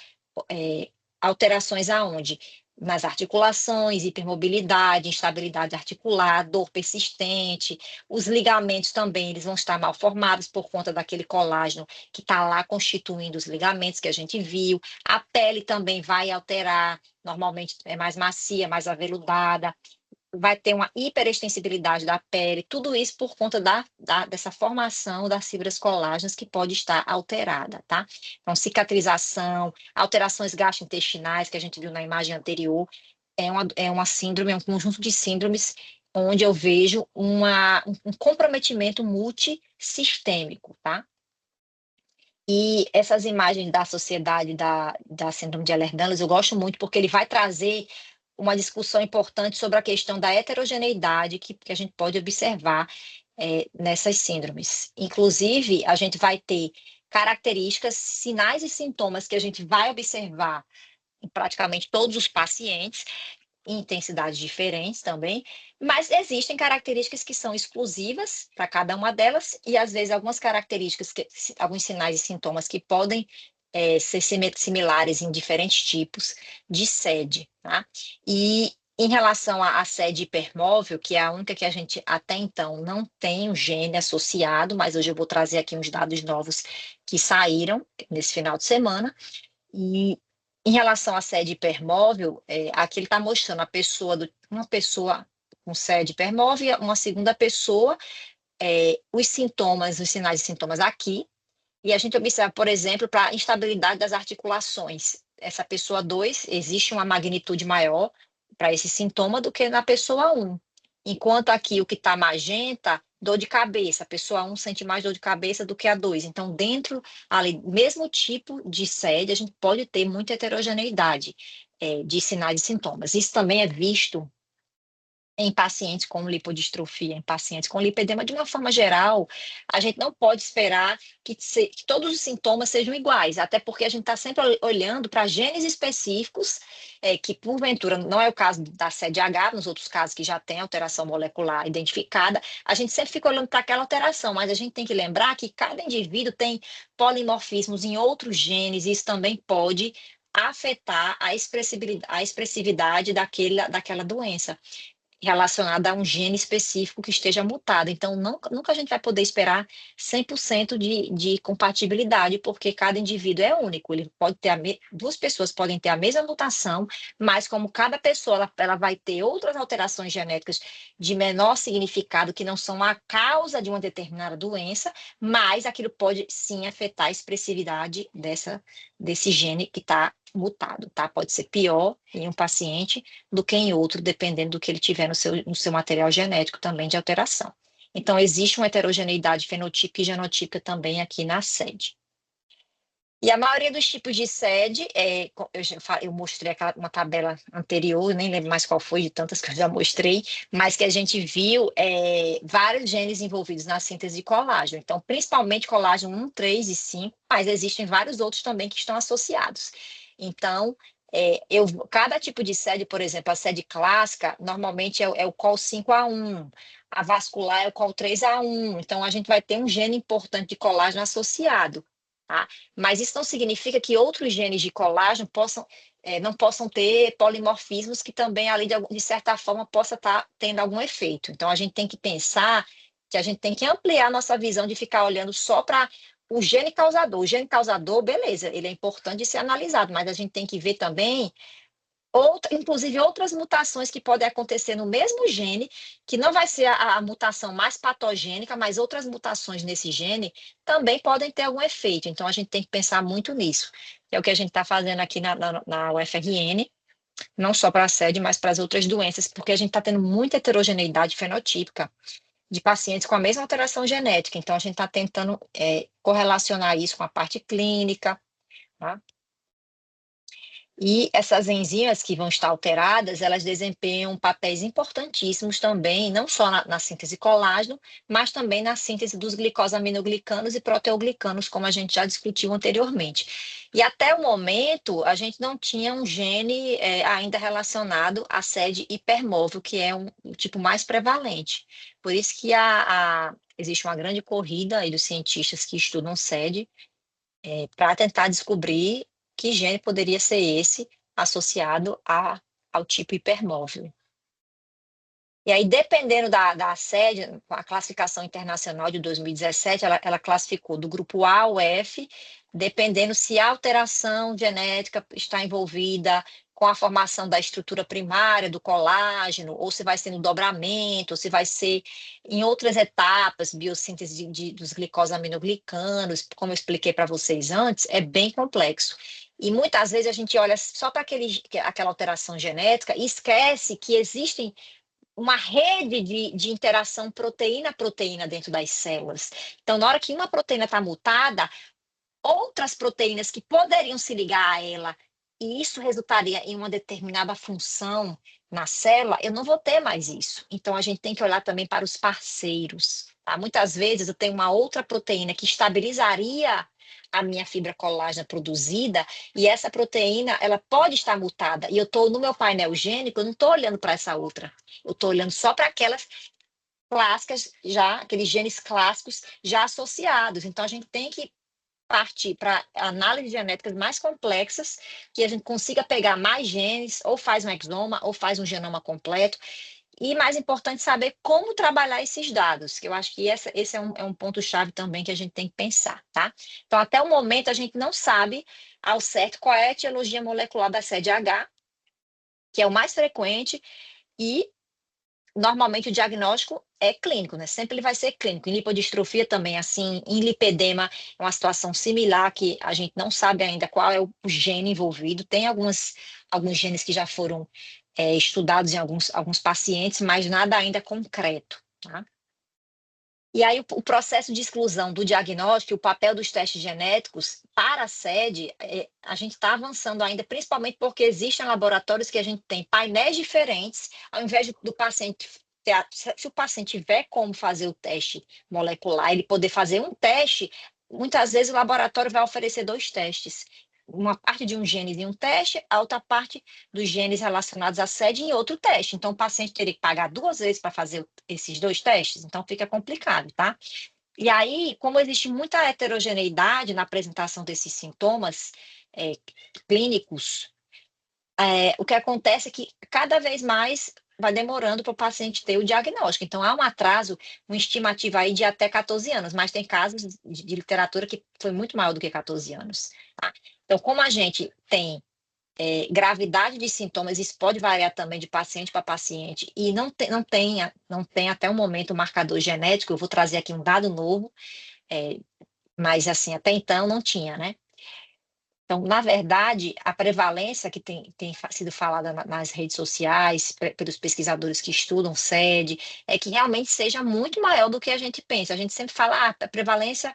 alterações aonde? Nas articulações, hipermobilidade, instabilidade articular, dor persistente. Os ligamentos também, eles vão estar mal formados por conta daquele colágeno que está lá constituindo os ligamentos que a gente viu. A pele também vai alterar, normalmente é mais macia, mais aveludada. Vai ter uma hiperextensibilidade da pele, tudo isso por conta dessa formação das fibras colágenas que pode estar alterada, tá? Então, cicatrização, alterações gastrointestinais, que a gente viu na imagem anterior, é uma síndrome, é um conjunto de síndromes onde eu vejo um comprometimento multissistêmico, tá? E essas imagens da sociedade da síndrome de Ehlers-Danlos eu gosto muito, porque ele vai trazer uma discussão importante sobre a questão da heterogeneidade que a gente pode observar nessas síndromes. Inclusive, a gente vai ter características, sinais e sintomas que a gente vai observar em praticamente todos os pacientes, em intensidades diferentes também, mas existem características que são exclusivas para cada uma delas, e às vezes algumas características, alguns sinais e sintomas que podem ser similares em diferentes tipos de sede, tá? E Em relação à sede hipermóvel, que é a única que a gente até então não tem um gene associado, mas hoje eu vou trazer aqui uns dados novos que saíram nesse final de semana. E em relação à sede hipermóvel, aqui ele está mostrando uma pessoa com sede hipermóvel e uma segunda pessoa, os sintomas, os sinais e sintomas aqui. E a gente observa, por exemplo, para a instabilidade das articulações. Essa pessoa 2 existe uma magnitude maior para esse sintoma do que na pessoa 1. Enquanto aqui o que está magenta, dor de cabeça. A pessoa 1 sente mais dor de cabeça do que a 2. Então, dentro ali, mesmo tipo de sede, a gente pode ter muita heterogeneidade de sinais e sintomas. Isso também é visto em pacientes com lipodistrofia, em pacientes com lipedema, de uma forma geral, a gente não pode esperar que todos os sintomas sejam iguais, até porque a gente está sempre olhando para genes específicos, que porventura não é o caso da CDH, nos outros casos que já tem alteração molecular identificada, a gente sempre fica olhando para aquela alteração, mas a gente tem que lembrar que cada indivíduo tem polimorfismos em outros genes, e isso também pode afetar a expressividade daquela doença relacionada a um gene específico que esteja mutado. Então, nunca a gente vai poder esperar 100% de compatibilidade, porque cada indivíduo é único. Ele pode ter duas pessoas podem ter a mesma mutação, mas como cada pessoa ela vai ter outras alterações genéticas de menor significado, que não são a causa de uma determinada doença, mas aquilo pode sim afetar a expressividade desse gene que está mutado, tá? Pode ser pior em um paciente do que em outro, dependendo do que ele tiver no seu material genético também de alteração. Então, existe uma heterogeneidade fenotípica e genotípica também aqui na sede. E a maioria dos tipos de sede, eu mostrei uma tabela anterior, nem lembro mais qual foi, de tantas que eu já mostrei, mas que a gente viu vários genes envolvidos na síntese de colágeno. Então, principalmente colágeno 1, 3 e 5, mas existem vários outros também que estão associados. Então, cada tipo de sede, por exemplo, a sede clássica, normalmente é o COL5A1, a vascular é o COL3A1, então a gente vai ter um gene importante de colágeno associado, tá? Mas isso não significa que outros genes de colágeno não possam ter polimorfismos que também, ali de certa forma, possa estar tendo algum efeito. Então, a gente tem que pensar que a gente tem que ampliar nossa visão de ficar olhando só para o gene causador. O gene causador, beleza, ele é importante de ser analisado, mas a gente tem que ver também inclusive outras mutações que podem acontecer no mesmo gene, que não vai ser a mutação mais patogênica, mas outras mutações nesse gene também podem ter algum efeito. Então, a gente tem que pensar muito nisso. É o que a gente está fazendo aqui na UFRN, não só para a sede, mas para as outras doenças, porque a gente está tendo muita heterogeneidade fenotípica de pacientes com a mesma alteração genética. Então, a gente está tentando correlacionar isso com a parte clínica, tá? E essas enzimas que vão estar alteradas, elas desempenham papéis importantíssimos também, não só na síntese de colágeno, mas também na síntese dos glicosaminoglicanos e proteoglicanos, como a gente já discutiu anteriormente. E até o momento, a gente não tinha um gene ainda relacionado à sede hipermóvel, que é o tipo mais prevalente. Por isso que existe uma grande corrida aí dos cientistas que estudam sede, para tentar descobrir que gene poderia ser esse associado ao tipo hipermóvel. E aí, dependendo da sede, a classificação internacional de 2017, ela classificou do grupo A ao F, dependendo se a alteração genética está envolvida com a formação da estrutura primária do colágeno, ou se vai ser no dobramento, ou se vai ser em outras etapas, biossíntese dos glicosaminoglicanos, como eu expliquei para vocês antes, é bem complexo. E muitas vezes a gente olha só para aquela alteração genética e esquece que existem uma rede de interação proteína-proteína dentro das células. Então, na hora que uma proteína está mutada, outras proteínas que poderiam se ligar a ela, e isso resultaria em uma determinada função na célula, eu não vou ter mais isso. Então, a gente tem que olhar também para os parceiros. Tá? Muitas vezes eu tenho uma outra proteína que estabilizaria a minha fibra colágena produzida, e essa proteína ela pode estar mutada, e eu estou no meu painel gênico, eu não estou olhando para essa outra, eu estou olhando só para aquelas clássicas, já aqueles genes clássicos já associados. Então, a gente tem que partir para análises genéticas mais complexas, que a gente consiga pegar mais genes, ou faz um exoma, ou faz um genoma completo. E mais importante, saber como trabalhar esses dados, que eu acho que esse é um ponto-chave também que a gente tem que pensar, tá? Então, até o momento, a gente não sabe ao certo qual é a etiologia molecular da SED-H, que é o mais frequente, e normalmente o diagnóstico é clínico, né? Sempre ele vai ser clínico. Em lipodistrofia também, assim, em lipedema é uma situação similar, que a gente não sabe ainda qual é o gene envolvido. Tem alguns genes que já foram estudados em alguns pacientes, mas nada ainda concreto, tá? E aí o processo de exclusão do diagnóstico, o papel dos testes genéticos para a SED, a gente está avançando ainda, principalmente porque existem laboratórios que a gente tem painéis diferentes, ao invés do paciente se o paciente tiver como fazer o teste molecular, ele poder fazer um teste, muitas vezes o laboratório vai oferecer 2 testes. Uma parte de um gene em um teste, a outra parte dos genes relacionados à SED em outro teste. Então, o paciente teria que pagar 2 vezes para fazer esses 2 testes, então fica complicado, tá? E aí, como existe muita heterogeneidade na apresentação desses sintomas clínicos, o que acontece é que cada vez mais vai demorando para o paciente ter o diagnóstico. Então, há um atraso, uma estimativa aí de até 14 anos, mas tem casos de literatura que foi muito maior do que 14 anos. Tá? Então, como a gente tem gravidade de sintomas, isso pode variar também de paciente para paciente, e não tem até o momento um marcador genético, eu vou trazer aqui um dado novo, mas assim, até então não tinha, né? Então, na verdade, a prevalência que tem sido falada nas redes sociais, pelos pesquisadores que estudam SED, é que realmente seja muito maior do que a gente pensa. A gente sempre fala, a prevalência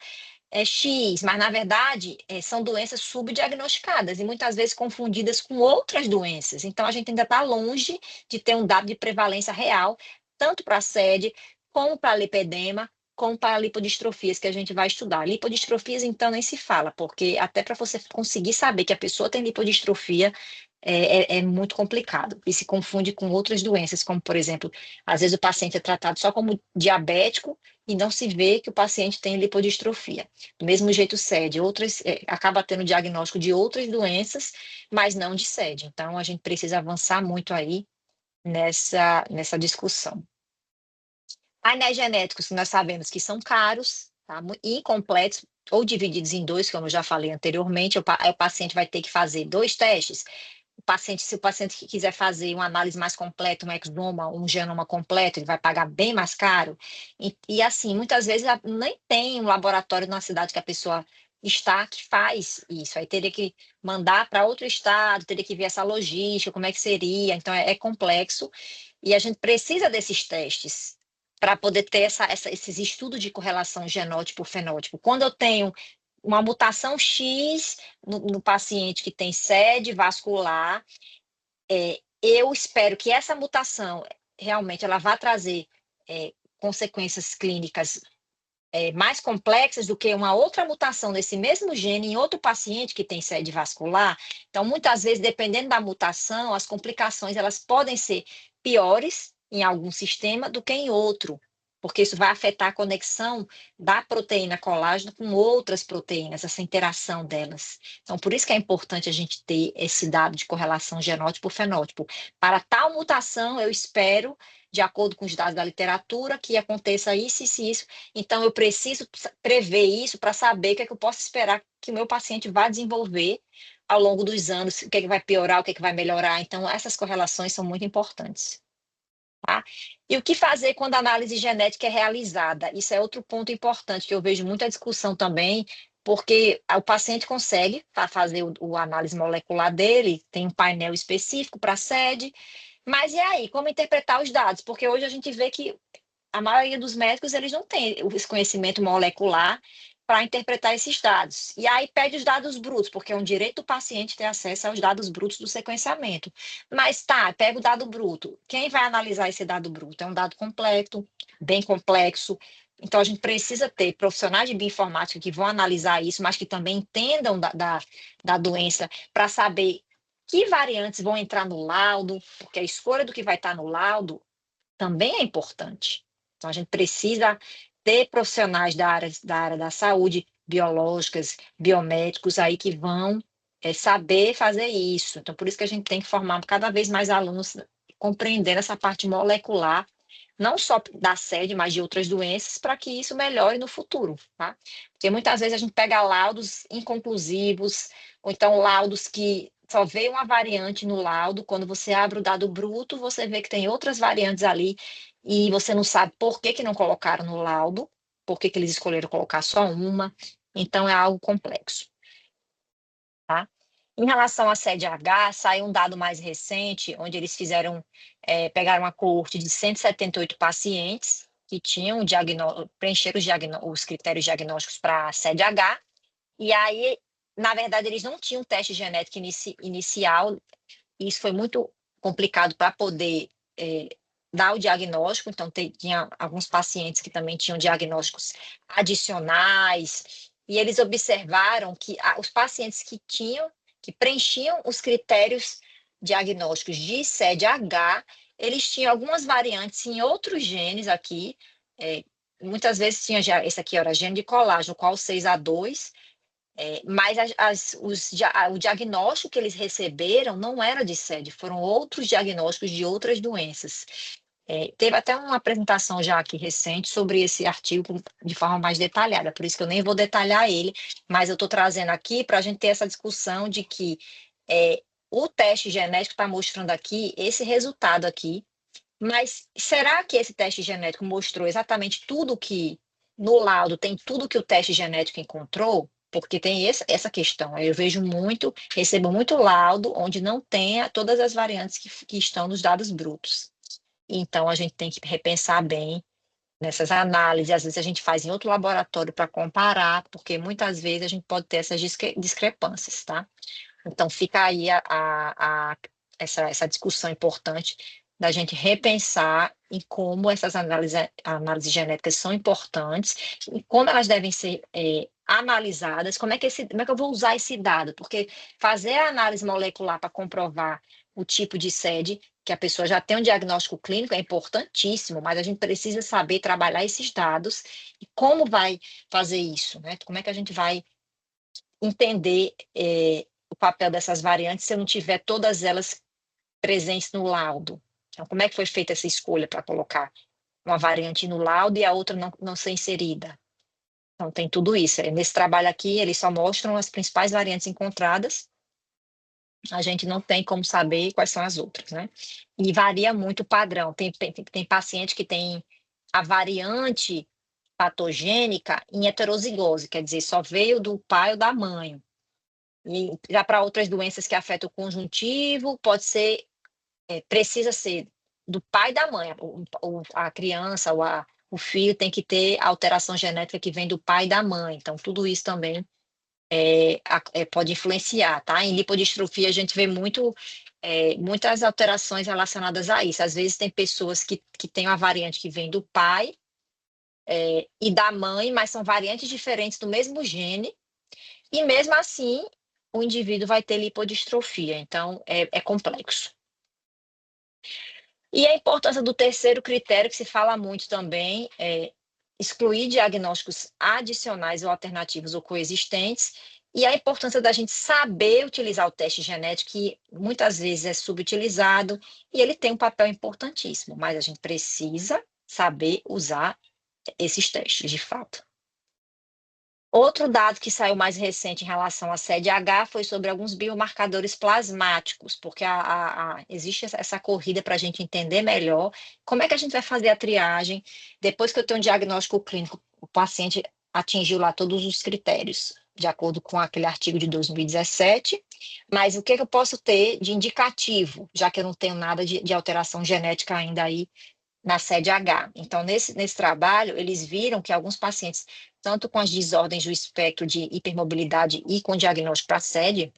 é X, mas na verdade são doenças subdiagnosticadas e muitas vezes confundidas com outras doenças. Então, a gente ainda está longe de ter um dado de prevalência real, tanto para a SED, como para a lipedema, como para lipodistrofias que a gente vai estudar. Lipodistrofias, então, nem se fala, porque até para você conseguir saber que a pessoa tem lipodistrofia é muito complicado e se confunde com outras doenças, como, por exemplo, às vezes o paciente é tratado só como diabético e não se vê que o paciente tem lipodistrofia. Do mesmo jeito, SED, acaba tendo diagnóstico de outras doenças, mas não de SED. Então, a gente precisa avançar muito aí nessa discussão. Painéis genéticos, nós sabemos que são caros, tá? Incompletos, ou divididos em 2, como eu já falei anteriormente, aí o paciente vai ter que fazer 2 testes. Se o paciente quiser fazer uma análise mais completa, um exoma, um genoma completo, ele vai pagar bem mais caro. E assim, muitas vezes nem tem um laboratório na cidade que a pessoa está que faz isso. Aí teria que mandar para outro estado, teria que ver essa logística, como é que seria. Então, é complexo. E a gente precisa desses testes para poder ter esses estudos de correlação genótipo-fenótipo. Quando eu tenho uma mutação X no paciente que tem SED vascular, eu espero que essa mutação realmente ela vá trazer consequências clínicas mais complexas do que uma outra mutação desse mesmo gene em outro paciente que tem SED vascular. Então, muitas vezes, dependendo da mutação, as complicações elas podem ser piores em algum sistema do que em outro, porque isso vai afetar a conexão da proteína colágeno com outras proteínas, essa interação delas. Então, por isso que é importante a gente ter esse dado de correlação genótipo-fenótipo. Para tal mutação, eu espero, de acordo com os dados da literatura, que aconteça isso, isso e isso. Então, eu preciso prever isso para saber o que é que eu posso esperar que o meu paciente vá desenvolver ao longo dos anos, o que é que vai piorar, o que é que vai melhorar. Então, essas correlações são muito importantes. Tá? E o que fazer quando a análise genética é realizada? Isso é outro ponto importante, que eu vejo muita discussão também, porque o paciente consegue fazer a análise molecular dele, tem um painel específico para a SED, mas e aí, como interpretar os dados? Porque hoje a gente vê que a maioria dos médicos eles não têm esse conhecimento molecular para interpretar esses dados. E aí pede os dados brutos, porque é um direito do paciente ter acesso aos dados brutos do sequenciamento. Mas tá, pega o dado bruto. Quem vai analisar esse dado bruto? É um dado completo, bem complexo. Então, a gente precisa ter profissionais de bioinformática que vão analisar isso, mas que também entendam da doença para saber que variantes vão entrar no laudo, porque a escolha do que vai estar no laudo também é importante. Então, a gente precisa ter profissionais da área da saúde biológicas, biomédicos aí que vão saber fazer isso. Então, por isso que a gente tem que formar cada vez mais alunos compreendendo essa parte molecular, não só da SED, mas de outras doenças, para que isso melhore no futuro, tá? Porque muitas vezes a gente pega laudos inconclusivos, ou então laudos que só vê uma variante no laudo, quando você abre o dado bruto, você vê que tem outras variantes ali, e você não sabe por que não colocaram no laudo, por que eles escolheram colocar só uma, então é algo complexo, tá? Em relação à CDH, saiu um dado mais recente, onde eles pegaram uma coorte de 178 pacientes que tinham preencheram os critérios diagnósticos para CDH, e aí, na verdade, eles não tinham teste genético inicial, e isso foi muito complicado para poder dar o diagnóstico, então tinha alguns pacientes que também tinham diagnósticos adicionais, e eles observaram que os pacientes que preenchiam os critérios diagnósticos de CDH, eles tinham algumas variantes em outros genes aqui, muitas vezes tinha já, esse aqui era gene de colágeno, qual 6A2, mas o diagnóstico que eles receberam não era de SED, foram outros diagnósticos de outras doenças. Teve até uma apresentação já aqui recente sobre esse artigo de forma mais detalhada, por isso que eu nem vou detalhar ele, mas eu estou trazendo aqui para a gente ter essa discussão de que o teste genético está mostrando aqui esse resultado aqui, mas será que esse teste genético mostrou exatamente tudo que no laudo tem tudo que o teste genético encontrou? Porque tem essa questão. Eu recebo muito laudo onde não tem todas as variantes que estão nos dados brutos. Então, a gente tem que repensar bem nessas análises. Às vezes, a gente faz em outro laboratório para comparar, porque muitas vezes a gente pode ter essas discrepâncias, tá? Então, fica aí essa discussão importante da gente repensar em como essas análises genéticas são importantes e como elas devem ser analisadas, como é que eu vou usar esse dado, porque fazer a análise molecular para comprovar o tipo de SED, que a pessoa já tem um diagnóstico clínico, é importantíssimo, mas a gente precisa saber trabalhar esses dados e como vai fazer isso, né? Como é que a gente vai entender o papel dessas variantes se eu não tiver todas elas presentes no laudo? Então, como é que foi feita essa escolha para colocar uma variante no laudo e a outra não ser inserida? Então, tem tudo isso. Nesse trabalho aqui, eles só mostram as principais variantes encontradas, a gente não tem como saber quais são as outras, né? E varia muito o padrão. Tem paciente que tem a variante patogênica em heterozigose, quer dizer, só veio do pai ou da mãe. E já para outras doenças que afetam o conjuntivo, precisa ser do pai e da mãe. A criança, o filho tem que ter a alteração genética que vem do pai e da mãe. Então, tudo isso também pode influenciar, tá? Em lipodistrofia, a gente vê muitas alterações relacionadas a isso. Às vezes, tem pessoas que têm uma variante que vem do pai e da mãe, mas são variantes diferentes do mesmo gene, e mesmo assim, o indivíduo vai ter lipodistrofia. Então, é complexo. E a importância do terceiro critério, que se fala muito também, é excluir diagnósticos adicionais ou alternativos ou coexistentes, e a importância da gente saber utilizar o teste genético, que muitas vezes é subutilizado, e ele tem um papel importantíssimo, mas a gente precisa saber usar esses testes, de fato. Outro dado que saiu mais recente em relação à CDH foi sobre alguns biomarcadores plasmáticos, porque existe essa corrida para a gente entender melhor como é que a gente vai fazer a triagem. Depois que eu tenho um diagnóstico clínico, o paciente atingiu lá todos os critérios, de acordo com aquele artigo de 2017, mas o que eu posso ter de indicativo, já que eu não tenho nada de alteração genética ainda aí na CDH. Então, nesse trabalho, eles viram que alguns pacientes, tanto com as desordens do espectro de hipermobilidade e com diagnóstico para SED,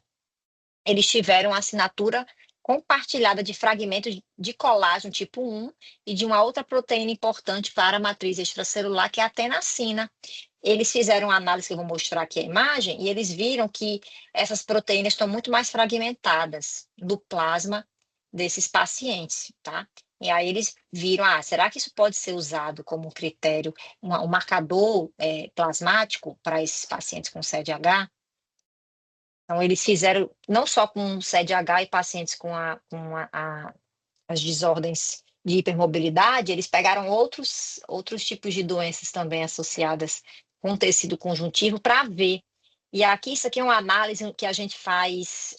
eles tiveram assinatura compartilhada de fragmentos de colágeno tipo 1 e de uma outra proteína importante para a matriz extracelular, que é a tenacina. Eles fizeram uma análise, que eu vou mostrar aqui a imagem, e eles viram que essas proteínas estão muito mais fragmentadas do plasma desses pacientes, tá? E aí eles viram, será que isso pode ser usado como um critério, um marcador plasmático para esses pacientes com CDH? Então, eles fizeram não só com CDH e pacientes com as desordens de hipermobilidade, eles pegaram outros tipos de doenças também associadas com tecido conjuntivo para ver. E aqui, isso aqui é uma análise que a gente faz,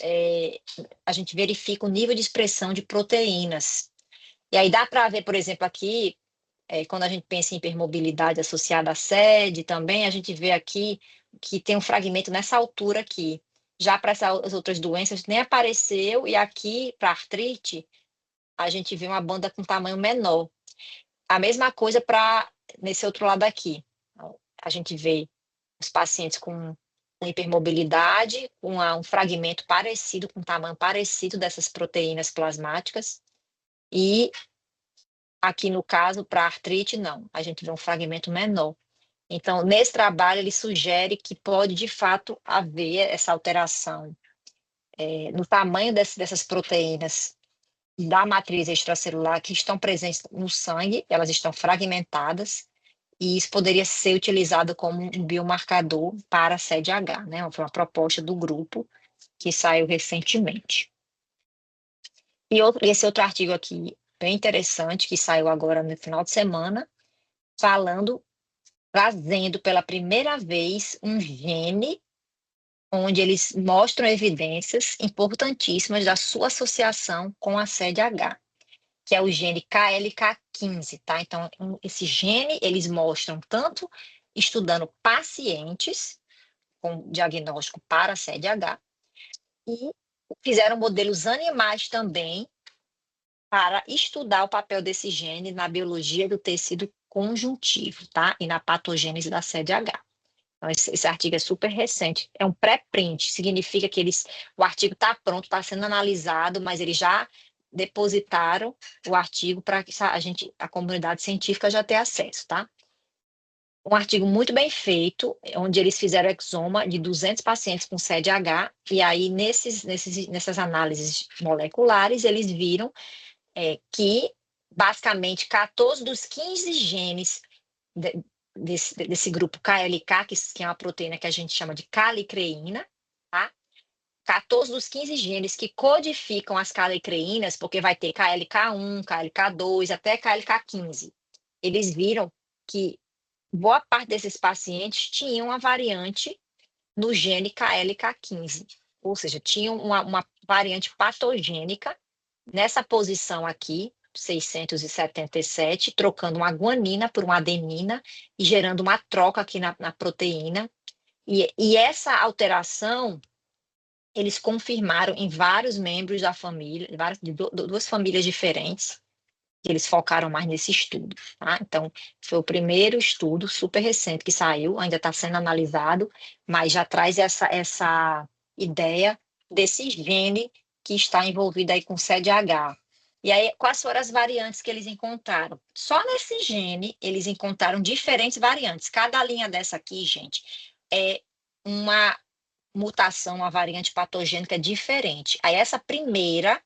a gente verifica o nível de expressão de proteínas. E aí dá para ver, por exemplo, aqui, quando a gente pensa em hipermobilidade associada à SED também, a gente vê aqui que tem um fragmento nessa altura aqui. Já para essas outras doenças nem apareceu, e aqui, para artrite, a gente vê uma banda com tamanho menor. A mesma coisa para nesse outro lado aqui. A gente vê os pacientes com hipermobilidade, com um fragmento parecido, com tamanho parecido dessas proteínas plasmáticas, e aqui no caso, para artrite, não, a gente vê um fragmento menor. Então, nesse trabalho, ele sugere que pode, de fato, haver essa alteração no tamanho dessas proteínas da matriz extracelular que estão presentes no sangue, elas estão fragmentadas, e isso poderia ser utilizado como um biomarcador para a CDH, né? Foi uma proposta do grupo que saiu recentemente. E esse outro artigo aqui, bem interessante, que saiu agora no final de semana, trazendo pela primeira vez um gene onde eles mostram evidências importantíssimas da sua associação com a CDH, que é o gene KLK15, tá? Então, esse gene, eles mostram tanto estudando pacientes com diagnóstico para CDH e fizeram modelos animais também para estudar o papel desse gene na biologia do tecido conjuntivo, tá? E na patogênese da CDH. Então, esse artigo é super recente, é um pré-print, significa que o artigo está pronto, está sendo analisado, mas eles já depositaram o artigo para que a comunidade científica já tenha acesso, tá? Um artigo muito bem feito, onde eles fizeram exoma de 200 pacientes com CDH, e aí nessas análises moleculares, eles viram que, basicamente, 14 dos 15 genes desse grupo KLK, que é uma proteína que a gente chama de calicreína, tá? 14 dos 15 genes que codificam as calicreínas, porque vai ter KLK1, KLK2, até KLK15. Eles viram que boa parte desses pacientes tinham uma variante no gene KLK15, ou seja, tinham uma variante patogênica nessa posição aqui, 677, trocando uma guanina por uma adenina e gerando uma troca aqui na proteína. E essa alteração, eles confirmaram em vários membros da família, de duas famílias diferentes, que eles focaram mais nesse estudo. Tá? Então, foi o primeiro estudo super recente que saiu, ainda está sendo analisado, mas já traz essa ideia desse gene que está envolvido aí com CDH. E aí, quais foram as variantes que eles encontraram? Só nesse gene, eles encontraram diferentes variantes. Cada linha dessa aqui, gente, é uma mutação, uma variante patogênica diferente. Aí, essa primeira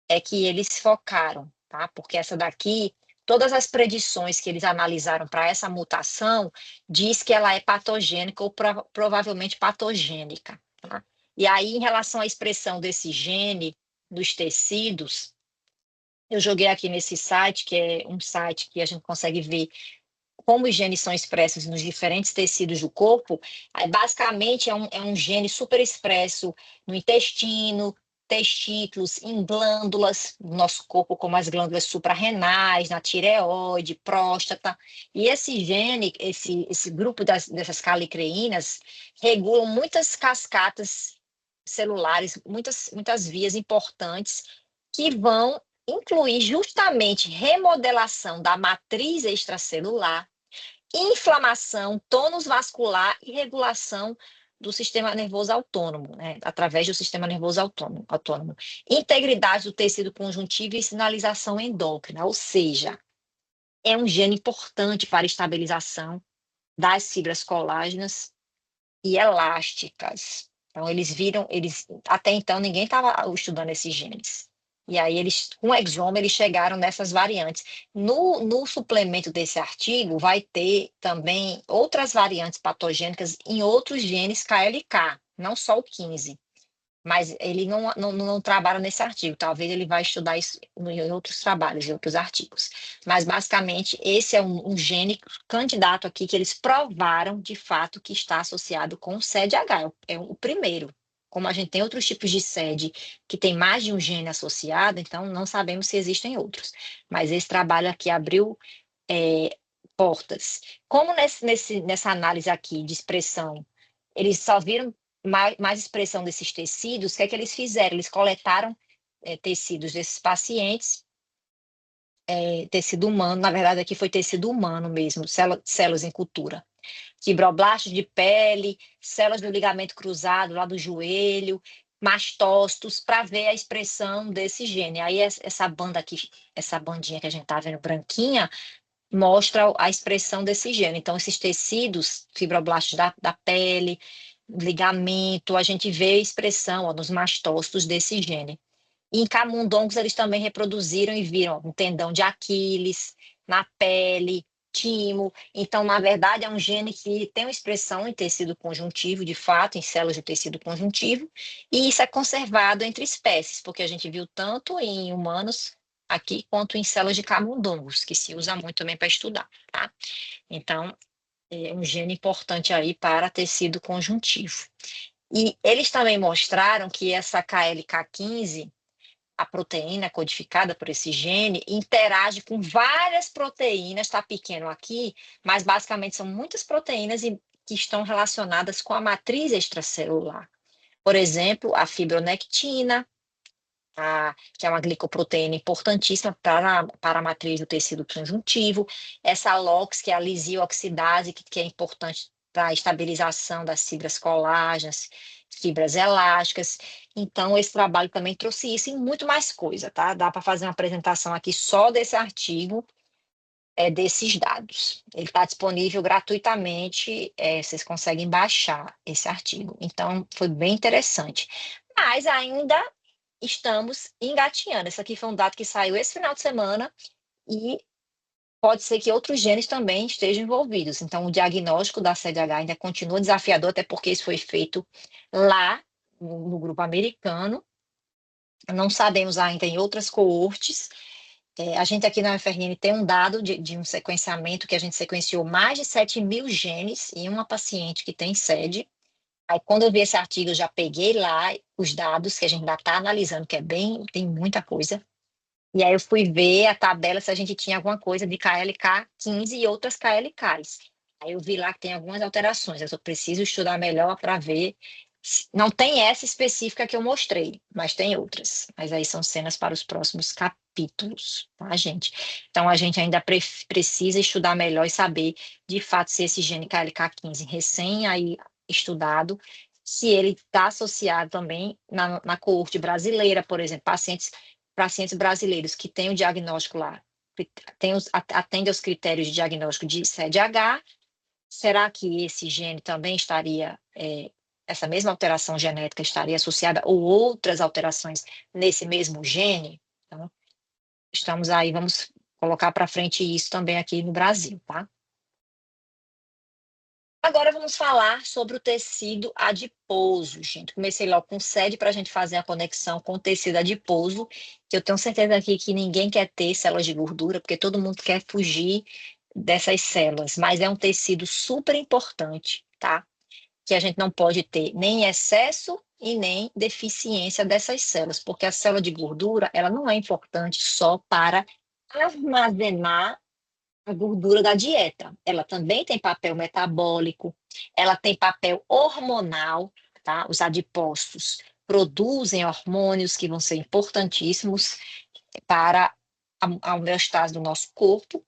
é que eles focaram, tá? Porque essa daqui, todas as predições que eles analisaram para essa mutação, diz que ela é patogênica ou provavelmente patogênica, tá? E aí, em relação à expressão desse gene nos tecidos, eu joguei aqui nesse site, que é um site que a gente consegue ver como os genes são expressos nos diferentes tecidos do corpo. Basicamente é um gene super expresso no intestino, testículos, em glândulas do nosso corpo, como as glândulas suprarrenais, na tireoide, próstata. E esse gene, esse grupo dessas calicreínas, regulam muitas cascatas celulares, muitas vias importantes que vão incluir justamente remodelação da matriz extracelular, inflamação, tônus vascular e regulação do sistema nervoso autônomo, né? Através do sistema nervoso autônomo. Integridade do tecido conjuntivo e sinalização endócrina, ou seja, é um gene importante para a estabilização das fibras colágenas e elásticas. Então, até então, ninguém estava estudando esses genes. E aí, com o exoma, eles chegaram nessas variantes. No suplemento desse artigo, vai ter também outras variantes patogênicas em outros genes KLK, não só o 15. Mas ele não trabalha nesse artigo. Talvez ele vai estudar isso em outros trabalhos, em outros artigos. Mas, basicamente, esse é um gene candidato aqui que eles provaram, de fato, que está associado com o SED-H. É o primeiro. Como a gente tem outros tipos de SED que tem mais de um gene associado, então não sabemos se existem outros. Mas esse trabalho aqui abriu portas. Como nessa análise aqui de expressão, eles só viram mais expressão desses tecidos, o que é que eles fizeram? Eles coletaram tecidos desses pacientes, tecido humano, na verdade aqui foi tecido humano mesmo, células em cultura. Fibroblastos de pele, células do ligamento cruzado lá do joelho, mastócitos, para ver a expressão desse gene. Aí essa banda aqui, essa bandinha que a gente está vendo branquinha, mostra a expressão desse gene. Então, esses tecidos, fibroblastos da pele, ligamento, a gente vê a expressão nos mastócitos desse gene. E em camundongos, eles também reproduziram e viram um tendão de Aquiles na pele, timo. Então, na verdade, é um gene que tem uma expressão em tecido conjuntivo, de fato, em células de tecido conjuntivo, e isso é conservado entre espécies, porque a gente viu tanto em humanos aqui quanto em células de camundongos, que se usa muito também para estudar, tá? Então, é um gene importante aí para tecido conjuntivo. E eles também mostraram que essa KLK15, a proteína codificada por esse gene, interage com várias proteínas, está pequeno aqui, mas basicamente são muitas proteínas que estão relacionadas com a matriz extracelular. Por exemplo, a fibronectina, que é uma glicoproteína importantíssima para a matriz do tecido conjuntivo, essa LOX, que é a lisio-oxidase, que é importante para a estabilização das fibras colágenas, fibras elásticas. Então, esse trabalho também trouxe isso e muito mais coisa, tá? Dá para fazer uma apresentação aqui só desse artigo, desses dados. Ele está disponível gratuitamente, vocês conseguem baixar esse artigo. Então, foi bem interessante. Mas ainda estamos engatinhando. Esse aqui foi um dado que saiu esse final de semana e pode ser que outros genes também estejam envolvidos. Então, o diagnóstico da CDH ainda continua desafiador, até porque isso foi feito lá no grupo americano. Não sabemos ainda em outras coortes. A gente aqui na UFRN tem um dado de um sequenciamento que a gente sequenciou mais de 7.000 genes em uma paciente que tem SED. Aí, quando eu vi esse artigo, eu já peguei lá os dados que a gente ainda está analisando, que tem muita coisa. E aí eu fui ver a tabela se a gente tinha alguma coisa de KLK15 e outras KLKs. Aí eu vi lá que tem algumas alterações. Eu só preciso estudar melhor para ver. Não tem essa específica que eu mostrei, mas tem outras. Mas aí são cenas para os próximos capítulos, tá, gente? Então a gente ainda precisa estudar melhor e saber, de fato, se esse gene KLK15 recém aí estudado, se ele está associado também na coorte brasileira, por exemplo, pacientes brasileiros que têm o diagnóstico lá, atendem aos critérios de diagnóstico de SED-H, será que esse gene também estaria, essa mesma alteração genética estaria associada ou outras alterações nesse mesmo gene? Então, estamos aí, vamos colocar para frente isso também aqui no Brasil, tá? Agora vamos falar sobre o tecido adiposo, gente. Comecei logo com sede para a gente fazer a conexão com o tecido adiposo, que eu tenho certeza aqui que ninguém quer ter células de gordura, porque todo mundo quer fugir dessas células, mas é um tecido super importante, tá? Que a gente não pode ter nem excesso e nem deficiência dessas células, porque a célula de gordura, ela não é importante só para armazenar a gordura da dieta. Ela também tem papel metabólico, ela tem papel hormonal, tá? Os adipócitos produzem hormônios que vão ser importantíssimos para a homeostase do nosso corpo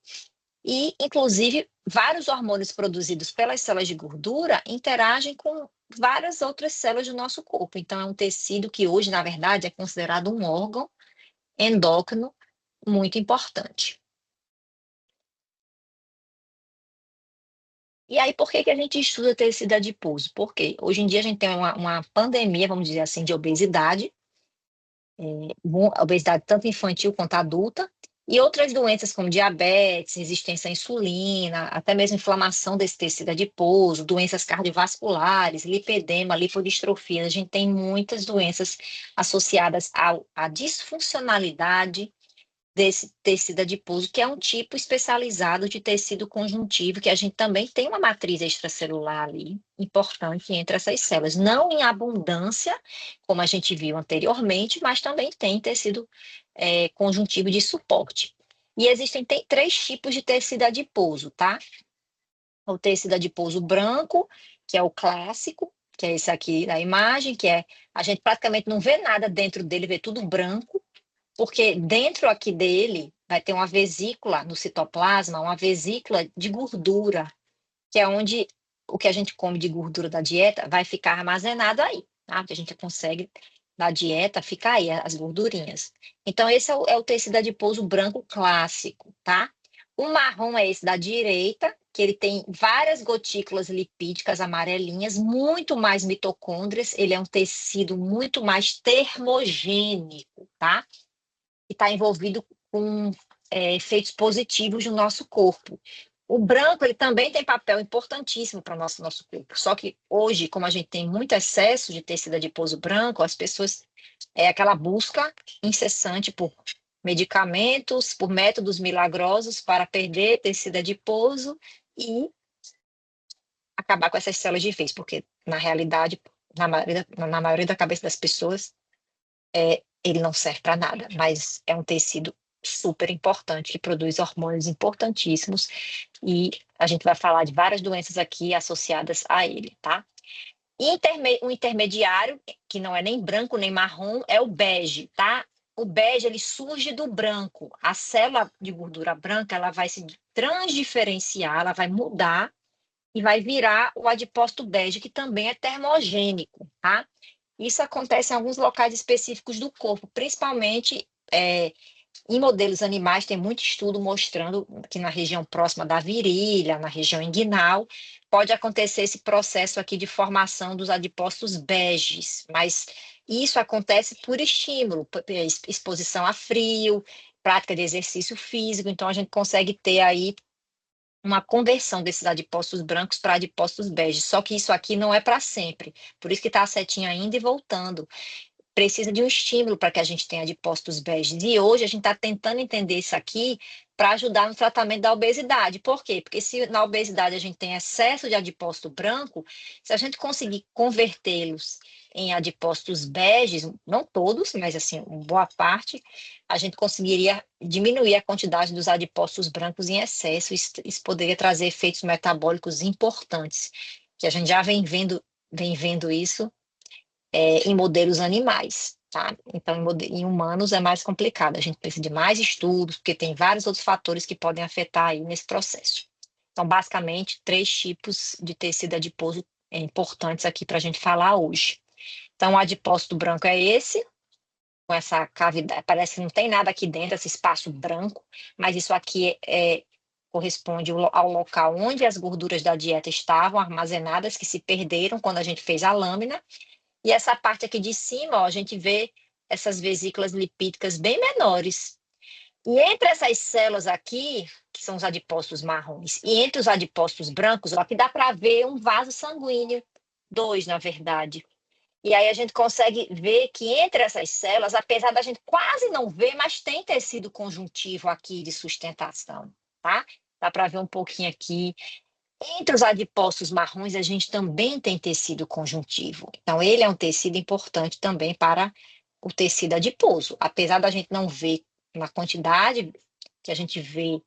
e, inclusive, vários hormônios produzidos pelas células de gordura interagem com várias outras células do nosso corpo. Então, é um tecido que hoje, na verdade, é considerado um órgão endócrino muito importante. E aí, por que a gente estuda tecido adiposo? Porque hoje em dia a gente tem uma pandemia, vamos dizer assim, de obesidade, obesidade tanto infantil quanto adulta, e outras doenças como diabetes, resistência à insulina, até mesmo inflamação desse tecido adiposo, doenças cardiovasculares, lipedema, lipodistrofia. A gente tem muitas doenças associadas à disfuncionalidade desse tecido adiposo, que é um tipo especializado de tecido conjuntivo, que a gente também tem uma matriz extracelular ali, importante entre essas células. Não em abundância, como a gente viu anteriormente, mas também tem tecido conjuntivo de suporte. E existem três tipos de tecido adiposo, tá? O tecido adiposo branco, que é o clássico, que é esse aqui da imagem, que é a gente praticamente não vê nada dentro dele, vê tudo branco, porque dentro aqui dele vai ter uma vesícula no citoplasma, uma vesícula de gordura, que é onde o que a gente come de gordura da dieta vai ficar armazenado aí, tá? O que a gente consegue da dieta fica aí, as gordurinhas. Então, esse é o tecido adiposo branco clássico, tá? O marrom é esse da direita, que ele tem várias gotículas lipídicas amarelinhas, muito mais mitocôndrias, ele é um tecido muito mais termogênico, tá? Que está envolvido com efeitos positivos no nosso corpo. O branco, ele também tem papel importantíssimo para o nosso corpo. Só que hoje, como a gente tem muito excesso de tecido adiposo branco, as pessoas, aquela busca incessante por medicamentos, por métodos milagrosos para perder tecido adiposo e acabar com essas células de vez, porque, na realidade, na maioria da cabeça das pessoas, ele não serve para nada, mas é um tecido super importante que produz hormônios importantíssimos e a gente vai falar de várias doenças aqui associadas a ele, tá? O intermediário, que não é nem branco nem marrom, é o bege, tá? O bege, ele surge do branco. A célula de gordura branca, ela vai se transdiferenciar, ela vai mudar e vai virar o adipócito bege, que também é termogênico, tá? Isso acontece em alguns locais específicos do corpo, principalmente em modelos animais. Tem muito estudo mostrando que na região próxima da virilha, na região inguinal, pode acontecer esse processo aqui de formação dos adipócitos beges, mas isso acontece por estímulo, exposição a frio, prática de exercício físico, então a gente consegue ter aí uma conversão desses adipócitos brancos para adipócitos beges, só que isso aqui não é para sempre, por isso que está a setinha indo e voltando. Precisa de um estímulo para que a gente tenha adipócitos beges. E hoje a gente está tentando entender isso aqui para ajudar no tratamento da obesidade. Por quê? Porque se na obesidade a gente tem excesso de adipócito branco, se a gente conseguir convertê-los em adipócitos beges, não todos, mas assim, uma boa parte, a gente conseguiria diminuir a quantidade dos adipócitos brancos em excesso. Isso poderia trazer efeitos metabólicos importantes, que a gente já vem vendo isso em modelos animais, tá? Então, em humanos é mais complicado, a gente precisa de mais estudos, porque tem vários outros fatores que podem afetar aí nesse processo. Então, basicamente, três tipos de tecido adiposo importantes aqui para a gente falar hoje. Então, o adipócito branco é esse, com essa cavidade, parece que não tem nada aqui dentro, esse espaço branco, mas isso aqui corresponde ao local onde as gorduras da dieta estavam armazenadas, que se perderam quando a gente fez a lâmina. E essa parte aqui de cima, ó, a gente vê essas vesículas lipídicas bem menores. E entre essas células aqui, que são os adipócitos marrons, e entre os adipócitos brancos, ó, aqui dá para ver um vaso sanguíneo, dois, na verdade. E aí a gente consegue ver que entre essas células, apesar da gente quase não ver, mas tem tecido conjuntivo aqui de sustentação, tá? Dá para ver um pouquinho aqui. Entre os adipócitos marrons, a gente também tem tecido conjuntivo. Então, ele é um tecido importante também para o tecido adiposo. Apesar da gente não ver na quantidade que a gente vê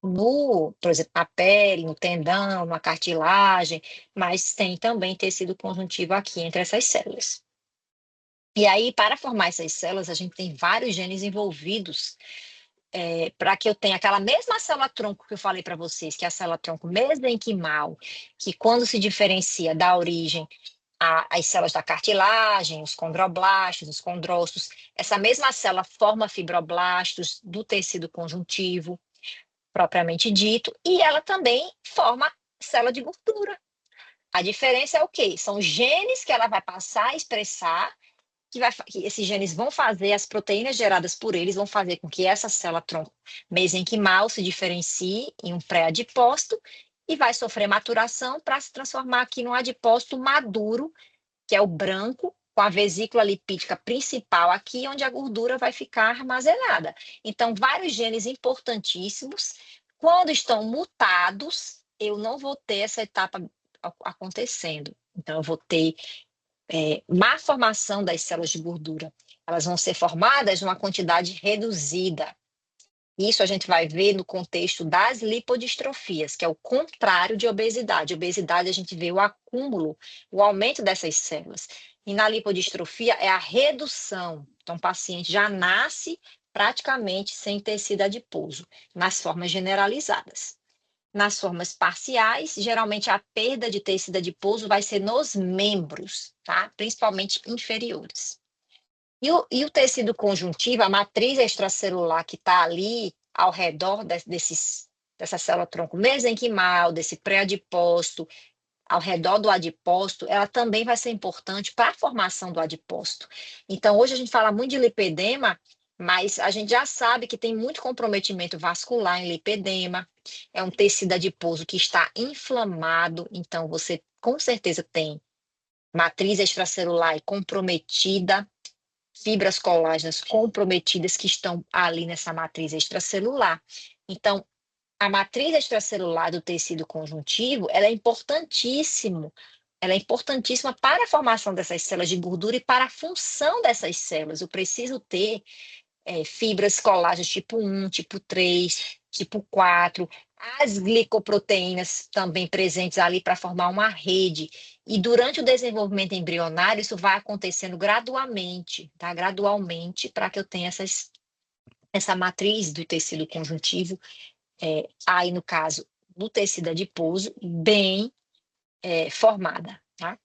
por exemplo, na pele, no tendão, na cartilagem, mas tem também tecido conjuntivo aqui entre essas células. E aí, para formar essas células, a gente tem vários genes envolvidos para que eu tenha aquela mesma célula-tronco que eu falei para vocês, que é a célula-tronco mesenquimal, que quando se diferencia dá origem às células da cartilagem, os condroblastos, os condrócitos, essa mesma célula forma fibroblastos do tecido conjuntivo, propriamente dito, e ela também forma célula de gordura. A diferença é o quê? São genes que ela vai passar a expressar que esses genes vão fazer, as proteínas geradas por eles vão fazer com que essa célula-tronco mesenquimal se diferencie em um pré-adipócito e vai sofrer maturação para se transformar aqui num adipócito maduro, que é o branco, com a vesícula lipídica principal aqui, onde a gordura vai ficar armazenada. Então, vários genes importantíssimos, quando estão mutados, eu não vou ter essa etapa acontecendo. Então, eu vou ter má formação das células de gordura. Elas vão ser formadas numa quantidade reduzida. Isso a gente vai ver no contexto das lipodistrofias, que é o contrário de obesidade. Obesidade, a gente vê o acúmulo, o aumento dessas células. E na lipodistrofia é a redução. Então, o paciente já nasce praticamente sem tecido adiposo, nas formas generalizadas. Nas formas parciais, geralmente a perda de tecido adiposo vai ser nos membros, tá? Principalmente inferiores. E o tecido conjuntivo, a matriz extracelular que está ali ao redor dessa célula-tronco mesenquimal, desse pré-adipócito, ao redor do adipócito, ela também vai ser importante para a formação do adipócito. Então, hoje a gente fala muito de lipedema, mas a gente já sabe que tem muito comprometimento vascular em lipedema, é um tecido adiposo que está inflamado, então você com certeza tem matriz extracelular comprometida, fibras colágenas comprometidas que estão ali nessa matriz extracelular. Então, a matriz extracelular do tecido conjuntivo, ela é importantíssima para a formação dessas células de gordura e para a função dessas células. Eu preciso ter fibras colágenas tipo 1, tipo 3, tipo 4, as glicoproteínas também presentes ali para formar uma rede. E durante o desenvolvimento embrionário, isso vai acontecendo gradualmente, tá? Gradualmente, para que eu tenha essa matriz do tecido conjuntivo, aí no caso do tecido adiposo, bem formada, tá?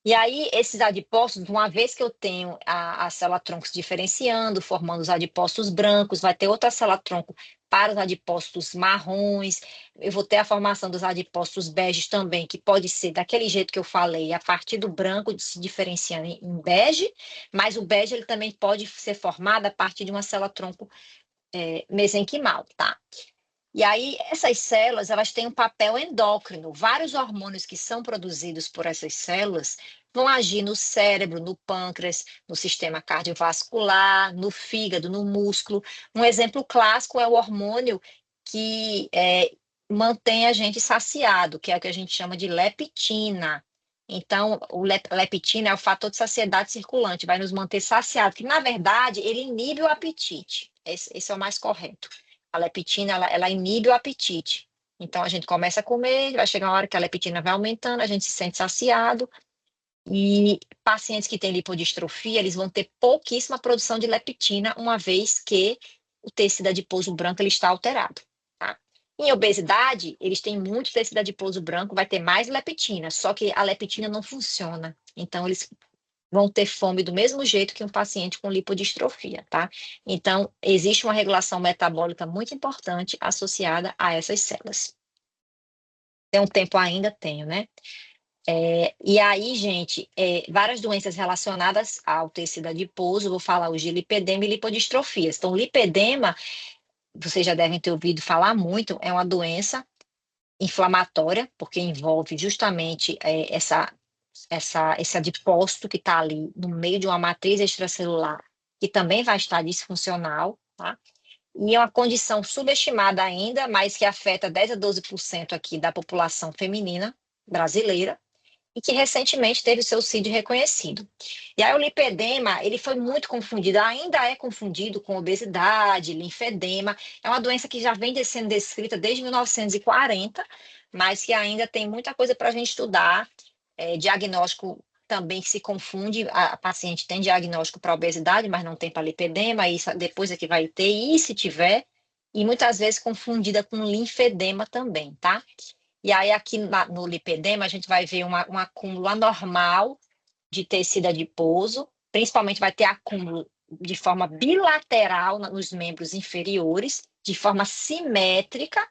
E aí, esses adipócitos, uma vez que eu tenho a célula-tronco se diferenciando, formando os adipócitos brancos, vai ter outra célula-tronco para os adipócitos marrons, eu vou ter a formação dos adipócitos beges também, que pode ser daquele jeito que eu falei, a partir do branco se diferenciando em bege, mas o bege ele também pode ser formado a partir de uma célula-tronco mesenquimal, tá? E aí, essas células, elas têm um papel endócrino. Vários hormônios que são produzidos por essas células vão agir no cérebro, no pâncreas, no sistema cardiovascular, no fígado, no músculo. Um exemplo clássico é o hormônio que mantém a gente saciado, que é o que a gente chama de leptina. Então, o leptina é o fator de saciedade circulante, vai nos manter saciados, que na verdade ele inibe o apetite. Esse é o mais correto. A leptina, ela inibe o apetite. Então, a gente começa a comer, vai chegar uma hora que a leptina vai aumentando, a gente se sente saciado. E pacientes que têm lipodistrofia, eles vão ter pouquíssima produção de leptina, uma vez que o tecido adiposo branco ele está alterado. Tá? Em obesidade, eles têm muito tecido adiposo branco, vai ter mais leptina, só que a leptina não funciona. Então, eles vão ter fome do mesmo jeito que um paciente com lipodistrofia, tá? Então, existe uma regulação metabólica muito importante associada a essas células. Tem um tempo ainda? Tenho, né? E aí, gente, várias doenças relacionadas ao tecido adiposo, vou falar hoje de lipedema e lipodistrofias. Então, lipedema, vocês já devem ter ouvido falar muito, é uma doença inflamatória, porque envolve justamente esse adipócito que está ali no meio de uma matriz extracelular, que também vai estar disfuncional, tá? E é uma condição subestimada ainda, mas que afeta 10 a 12% aqui da população feminina brasileira, e que recentemente teve o seu CID reconhecido. E aí o lipedema, ele foi muito confundido, ainda é confundido com obesidade, linfedema, é uma doença que já vem sendo descrita desde 1940, mas que ainda tem muita coisa para a gente estudar, diagnóstico também que se confunde, a paciente tem diagnóstico para obesidade, mas não tem para lipedema, e depois é que vai ter, e se tiver, e muitas vezes confundida com linfedema também, tá? E aí aqui no lipedema a gente vai ver um acúmulo anormal de tecido adiposo, principalmente vai ter acúmulo de forma bilateral nos membros inferiores, de forma simétrica,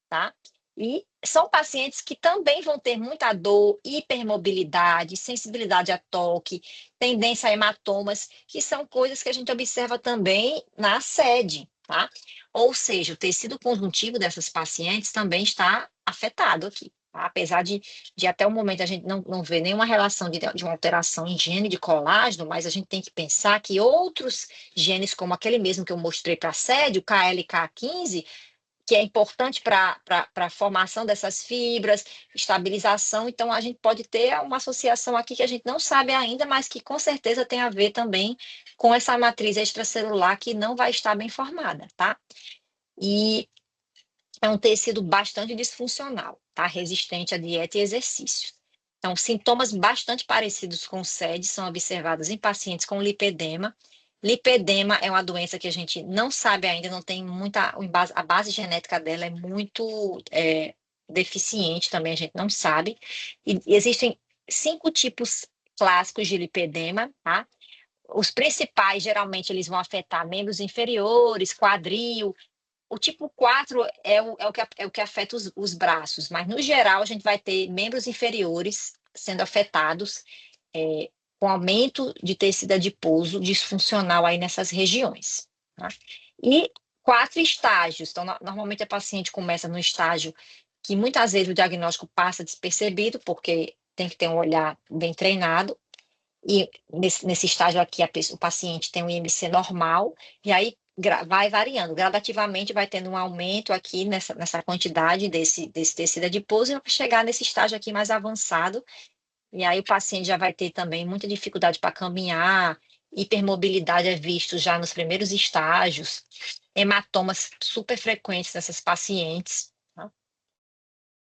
tá? E são pacientes que também vão ter muita dor, hipermobilidade, sensibilidade a toque, tendência a hematomas, que são coisas que a gente observa também na SED, tá? Ou seja, o tecido conjuntivo dessas pacientes também está afetado aqui. Tá? Apesar de até o momento a gente não ver nenhuma relação de uma alteração em gene de colágeno, mas a gente tem que pensar que outros genes, como aquele mesmo que eu mostrei para a SED, o KLK15, que é importante para a formação dessas fibras, estabilização. Então, a gente pode ter uma associação aqui que a gente não sabe ainda, mas que com certeza tem a ver também com essa matriz extracelular que não vai estar bem formada, tá? E é um tecido bastante disfuncional, tá? Resistente à dieta e exercício. Então, sintomas bastante parecidos com o SED são observados em pacientes com lipedema. Lipedema é uma doença que a gente não sabe ainda, não tem muita. A base genética dela é muito deficiente também, a gente não sabe. E existem 5 tipos clássicos de lipedema, tá? Os principais, geralmente, eles vão afetar membros inferiores, quadril. O tipo 4 é o que afeta os braços, mas no geral a gente vai ter membros inferiores sendo afetados, com aumento de tecido adiposo disfuncional aí nessas regiões. Tá? E 4 estágios. Então, normalmente a paciente começa no estágio que muitas vezes o diagnóstico passa despercebido, porque tem que ter um olhar bem treinado. E nesse estágio aqui, o paciente tem um IMC normal, e aí vai variando, gradativamente vai tendo um aumento aqui nessa quantidade desse tecido adiposo, e vai chegar nesse estágio aqui mais avançado, e aí o paciente já vai ter também muita dificuldade para caminhar, hipermobilidade é visto já nos primeiros estágios, hematomas super frequentes nessas pacientes. Tá?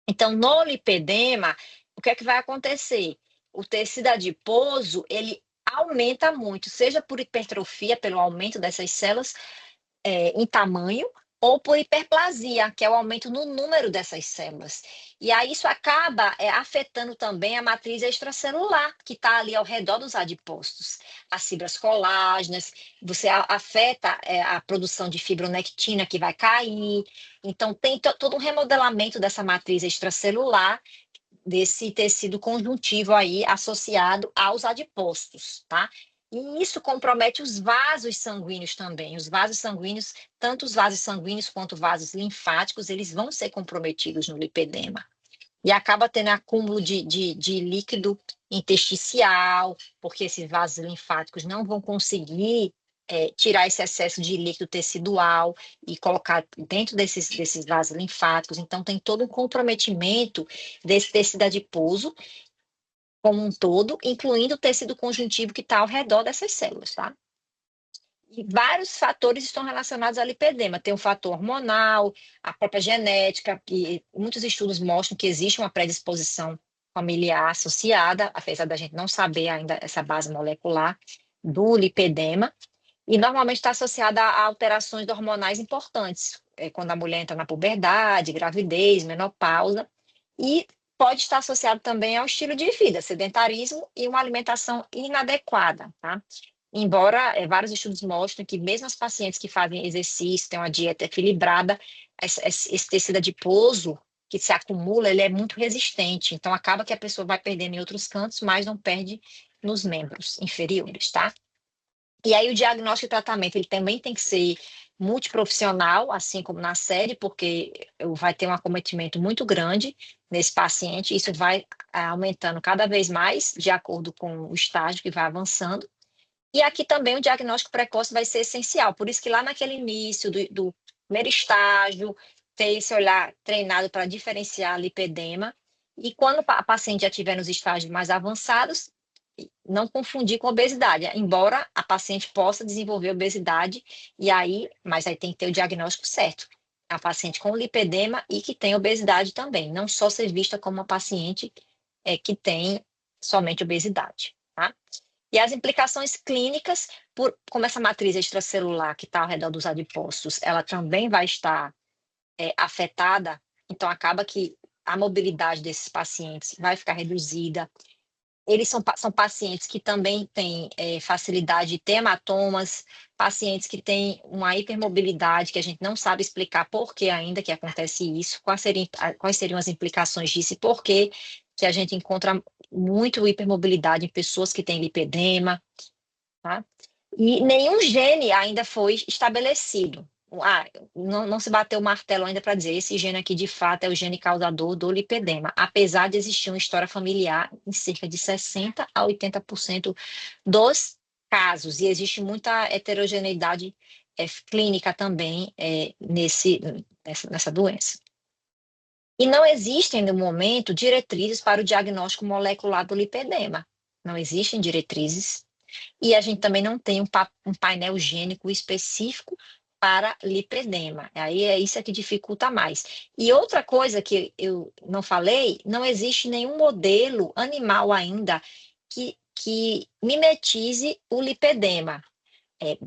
Então, no lipedema, o que é que vai acontecer? O tecido adiposo, ele aumenta muito, seja por hipertrofia, pelo aumento dessas células em tamanho, ou por hiperplasia, que é o aumento no número dessas células. E aí isso acaba afetando também a matriz extracelular, que está ali ao redor dos adipócitos. As fibras colágenas, você afeta a produção de fibronectina, que vai cair. Então, tem todo um remodelamento dessa matriz extracelular, desse tecido conjuntivo aí associado aos adipócitos, tá? E isso compromete os vasos sanguíneos também. Os vasos sanguíneos, tanto os vasos sanguíneos quanto vasos linfáticos, eles vão ser comprometidos no lipedema. E acaba tendo acúmulo de líquido intersticial, porque esses vasos linfáticos não vão conseguir tirar esse excesso de líquido tecidual e colocar dentro desses vasos linfáticos. Então, tem todo um comprometimento desse tecido adiposo como um todo, incluindo o tecido conjuntivo que está ao redor dessas células, tá? E vários fatores estão relacionados ao lipedema. Tem o fator hormonal, a própria genética, que muitos estudos mostram que existe uma predisposição familiar associada, apesar da gente não saber ainda essa base molecular do lipedema, e normalmente está associada a alterações hormonais importantes, quando a mulher entra na puberdade, gravidez, menopausa, e pode estar associado também ao estilo de vida, sedentarismo e uma alimentação inadequada, tá? Embora vários estudos mostrem que mesmo as pacientes que fazem exercício, têm uma dieta equilibrada, esse tecido adiposo que se acumula, ele é muito resistente, então acaba que a pessoa vai perdendo em outros cantos, mas não perde nos membros inferiores, tá? E aí o diagnóstico e tratamento, ele também tem que ser multiprofissional, assim como na série, porque vai ter um acometimento muito grande nesse paciente, isso vai aumentando cada vez mais de acordo com o estágio que vai avançando. E aqui também o diagnóstico precoce vai ser essencial, por isso que lá naquele início do primeiro estágio, ter esse olhar treinado para diferenciar lipedema, e quando a paciente já estiver nos estágios mais avançados, não confundir com obesidade, embora a paciente possa desenvolver obesidade, mas aí tem que ter o diagnóstico certo. É uma paciente com lipedema e que tem obesidade também, não só ser vista como uma paciente que tem somente obesidade, tá? E as implicações clínicas, como essa matriz extracelular que está ao redor dos adipócitos, ela também vai estar afetada, então acaba que a mobilidade desses pacientes vai ficar reduzida, eles são pacientes que também têm facilidade de ter hematomas, pacientes que têm uma hipermobilidade, que a gente não sabe explicar por que ainda que acontece isso, quais seriam as implicações disso e por que a gente encontra muito hipermobilidade em pessoas que têm lipedema, tá? E nenhum gene ainda foi estabelecido. Não se bateu o martelo ainda para dizer esse gene aqui de fato é o gene causador do lipedema, apesar de existir uma história familiar em cerca de 60 a 80% dos casos, e existe muita heterogeneidade clínica também nessa doença. E não existem, no momento, diretrizes para o diagnóstico molecular do lipedema. Não existem diretrizes. E a gente também não tem um painel gênico específico para lipedema. Aí é isso que dificulta mais. E outra coisa que eu não falei, não existe nenhum modelo animal ainda que mimetize o lipedema.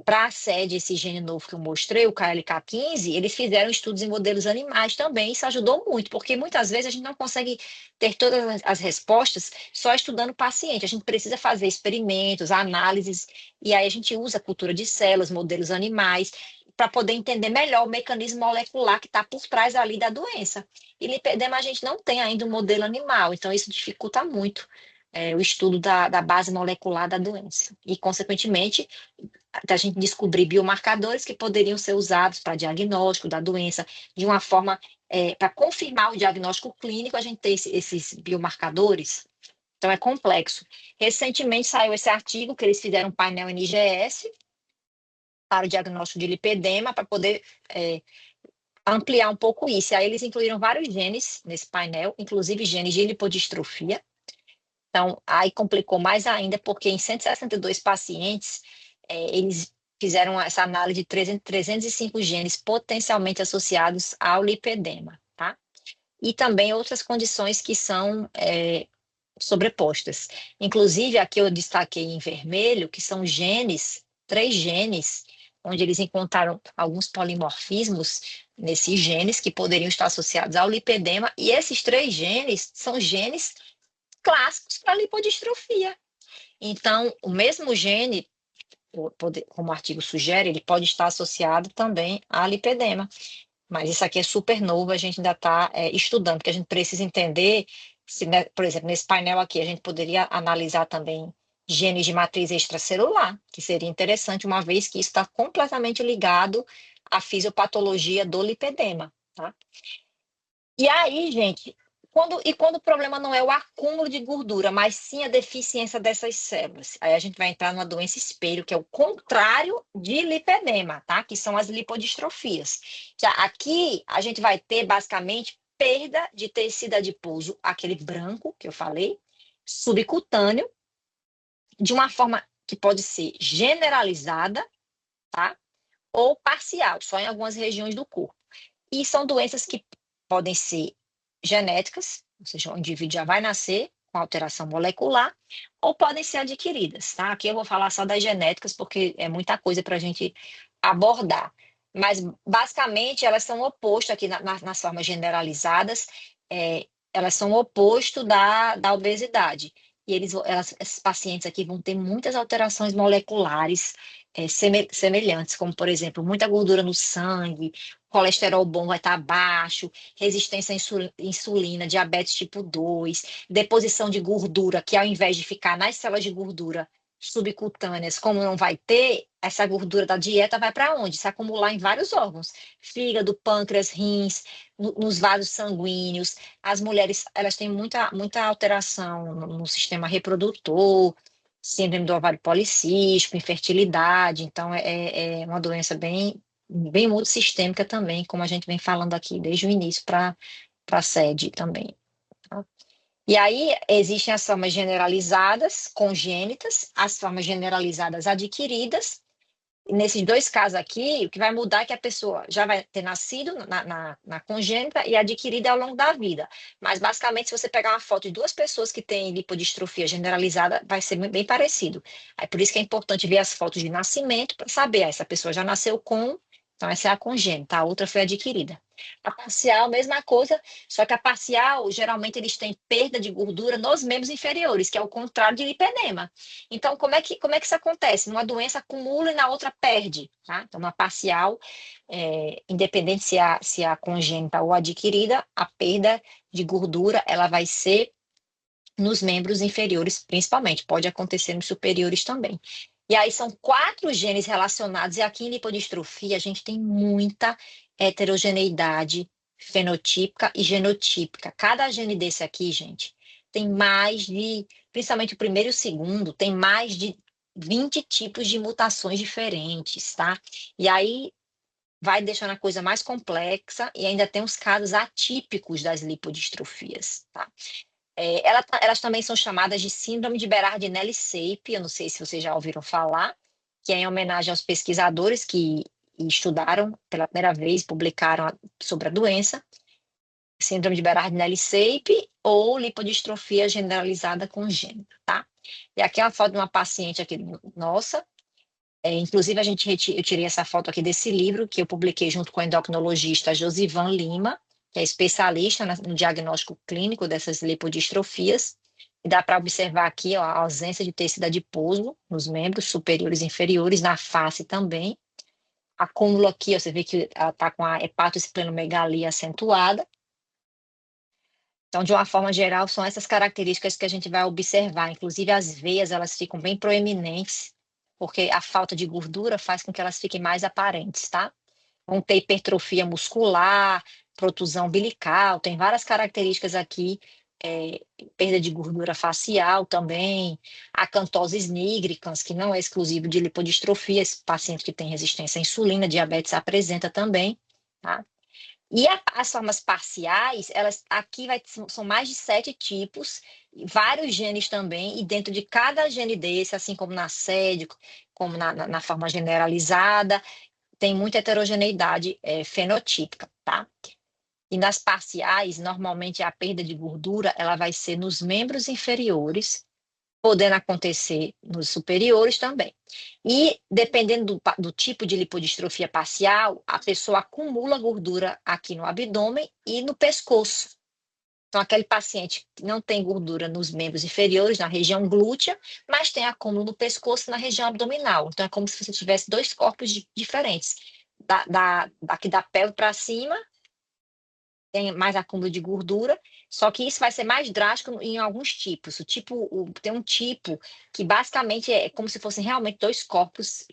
Para a sede, esse gene novo que eu mostrei, o KLK15, eles fizeram estudos em modelos animais também, isso ajudou muito, porque muitas vezes a gente não consegue ter todas as respostas só estudando o paciente, a gente precisa fazer experimentos, análises, e aí a gente usa cultura de células, modelos animais, para poder entender melhor o mecanismo molecular que está por trás ali da doença. E lipedema a gente não tem ainda um modelo animal, então isso dificulta muito o estudo da base molecular da doença. E, consequentemente, da gente descobrir biomarcadores que poderiam ser usados para diagnóstico da doença de uma forma, para confirmar o diagnóstico clínico, a gente tem esses biomarcadores. Então, é complexo. Recentemente saiu esse artigo que eles fizeram um painel NGS para o diagnóstico de lipedema, para poder ampliar um pouco isso. E aí eles incluíram vários genes nesse painel, inclusive genes de lipodistrofia. Então, aí complicou mais ainda, porque em 162 pacientes, eles fizeram essa análise de 305 genes potencialmente associados ao lipedema, tá? E também outras condições que são sobrepostas. Inclusive, aqui eu destaquei em vermelho, que são genes, 3 genes, onde eles encontraram alguns polimorfismos nesses genes que poderiam estar associados ao lipedema, e esses 3 genes são genes clássicos para lipodistrofia. Então, o mesmo gene, como o artigo sugere, ele pode estar associado também a lipedema. Mas isso aqui é super novo, a gente ainda está estudando, porque a gente precisa entender, se, né, por exemplo, nesse painel aqui, a gente poderia analisar também genes de matriz extracelular, que seria interessante, uma vez que isso está completamente ligado à fisiopatologia do lipedema, tá? E aí, gente, quando o problema não é o acúmulo de gordura, mas sim a deficiência dessas células, aí a gente vai entrar numa doença espelho, que é o contrário de lipedema, tá? Que são as lipodistrofias. Aqui a gente vai ter basicamente perda de tecido adiposo, aquele branco que eu falei, subcutâneo, de uma forma que pode ser generalizada, tá? Ou parcial, só em algumas regiões do corpo. E são doenças que podem ser genéticas, ou seja, o indivíduo já vai nascer com alteração molecular, ou podem ser adquiridas, tá? Aqui eu vou falar só das genéticas, porque é muita coisa para a gente abordar. Mas, basicamente, elas são o oposto aqui nas formas generalizadas, elas são o oposto da obesidade. E esses pacientes aqui vão ter muitas alterações moleculares semelhantes, como, por exemplo, muita gordura no sangue, colesterol bom vai estar baixo, resistência à insulina, diabetes tipo 2, deposição de gordura, que ao invés de ficar nas células de gordura subcutâneas, como não vai ter, essa gordura da dieta vai para onde? Se acumular em vários órgãos, fígado, pâncreas, rins, nos vasos sanguíneos. As mulheres, elas têm muita alteração no sistema reprodutor, síndrome do ovário policístico, infertilidade, então é uma doença bem multissistêmica também, como a gente vem falando aqui desde o início para a sede também. Tá? E aí existem as formas generalizadas, congênitas, as formas generalizadas adquiridas. E nesses 2 casos aqui, o que vai mudar é que a pessoa já vai ter nascido na congênita e adquirida ao longo da vida. Mas, basicamente, se você pegar uma foto de 2 pessoas que têm lipodistrofia generalizada, vai ser bem parecido. Aí, por isso que é importante ver as fotos de nascimento para saber, essa pessoa já nasceu com, então essa é a congênita, a outra foi adquirida. A parcial, mesma coisa, só que a parcial, geralmente, eles têm perda de gordura nos membros inferiores, que é o contrário de lipedema. Então, como é que isso acontece? Uma doença acumula e na outra perde, tá? Então, uma parcial, independente se é congênita ou adquirida, a perda de gordura, ela vai ser nos membros inferiores, principalmente. Pode acontecer nos superiores também. E aí são 4 genes relacionados, e aqui em lipodistrofia a gente tem muita heterogeneidade fenotípica e genotípica. Cada gene desse aqui, gente, tem mais de, principalmente o primeiro e o segundo, tem mais de 20 tipos de mutações diferentes, tá? E aí vai deixando a coisa mais complexa e ainda tem os casos atípicos das lipodistrofias, tá? Elas também são chamadas de síndrome de Berardinelli-Seip, eu não sei se vocês já ouviram falar, que é em homenagem aos pesquisadores que estudaram pela primeira vez, publicaram sobre a doença, síndrome de Berardinelli-Seip ou lipodistrofia generalizada congênita, tá? E aqui é uma foto de uma paciente aqui nossa, inclusive eu tirei essa foto aqui desse livro que eu publiquei junto com a endocrinologista Josivan Lima, que é especialista no diagnóstico clínico dessas lipodistrofias. E dá para observar aqui, ó, a ausência de tecido adiposo nos membros superiores e inferiores, na face também. Acúmulo aqui, ó, você vê que ela está com a hepatosplenomegalia acentuada. Então, de uma forma geral, são essas características que a gente vai observar. Inclusive, as veias, elas ficam bem proeminentes, porque a falta de gordura faz com que elas fiquem mais aparentes, tá? Vão ter hipertrofia muscular, protusão umbilical, tem várias características aqui, perda de gordura facial também, acantoses nigricans, que não é exclusivo de lipodistrofia, esse paciente que tem resistência à insulina, diabetes apresenta também, tá? E as formas parciais, elas aqui são mais de 7 tipos, vários genes também, e dentro de cada gene desse, assim como na sede, como na forma generalizada, tem muita heterogeneidade fenotípica, tá? E nas parciais, normalmente a perda de gordura, ela vai ser nos membros inferiores, podendo acontecer nos superiores também. E dependendo do tipo de lipodistrofia parcial, a pessoa acumula gordura aqui no abdômen e no pescoço. Então, aquele paciente que não tem gordura nos membros inferiores, na região glútea, mas tem acúmulo no pescoço na região abdominal. Então, é como se você tivesse 2 corpos diferentes. Daqui da pelve para cima, tem mais acúmulo de gordura, só que isso vai ser mais drástico em alguns tipos. Tem um tipo que basicamente é como se fossem realmente 2 corpos,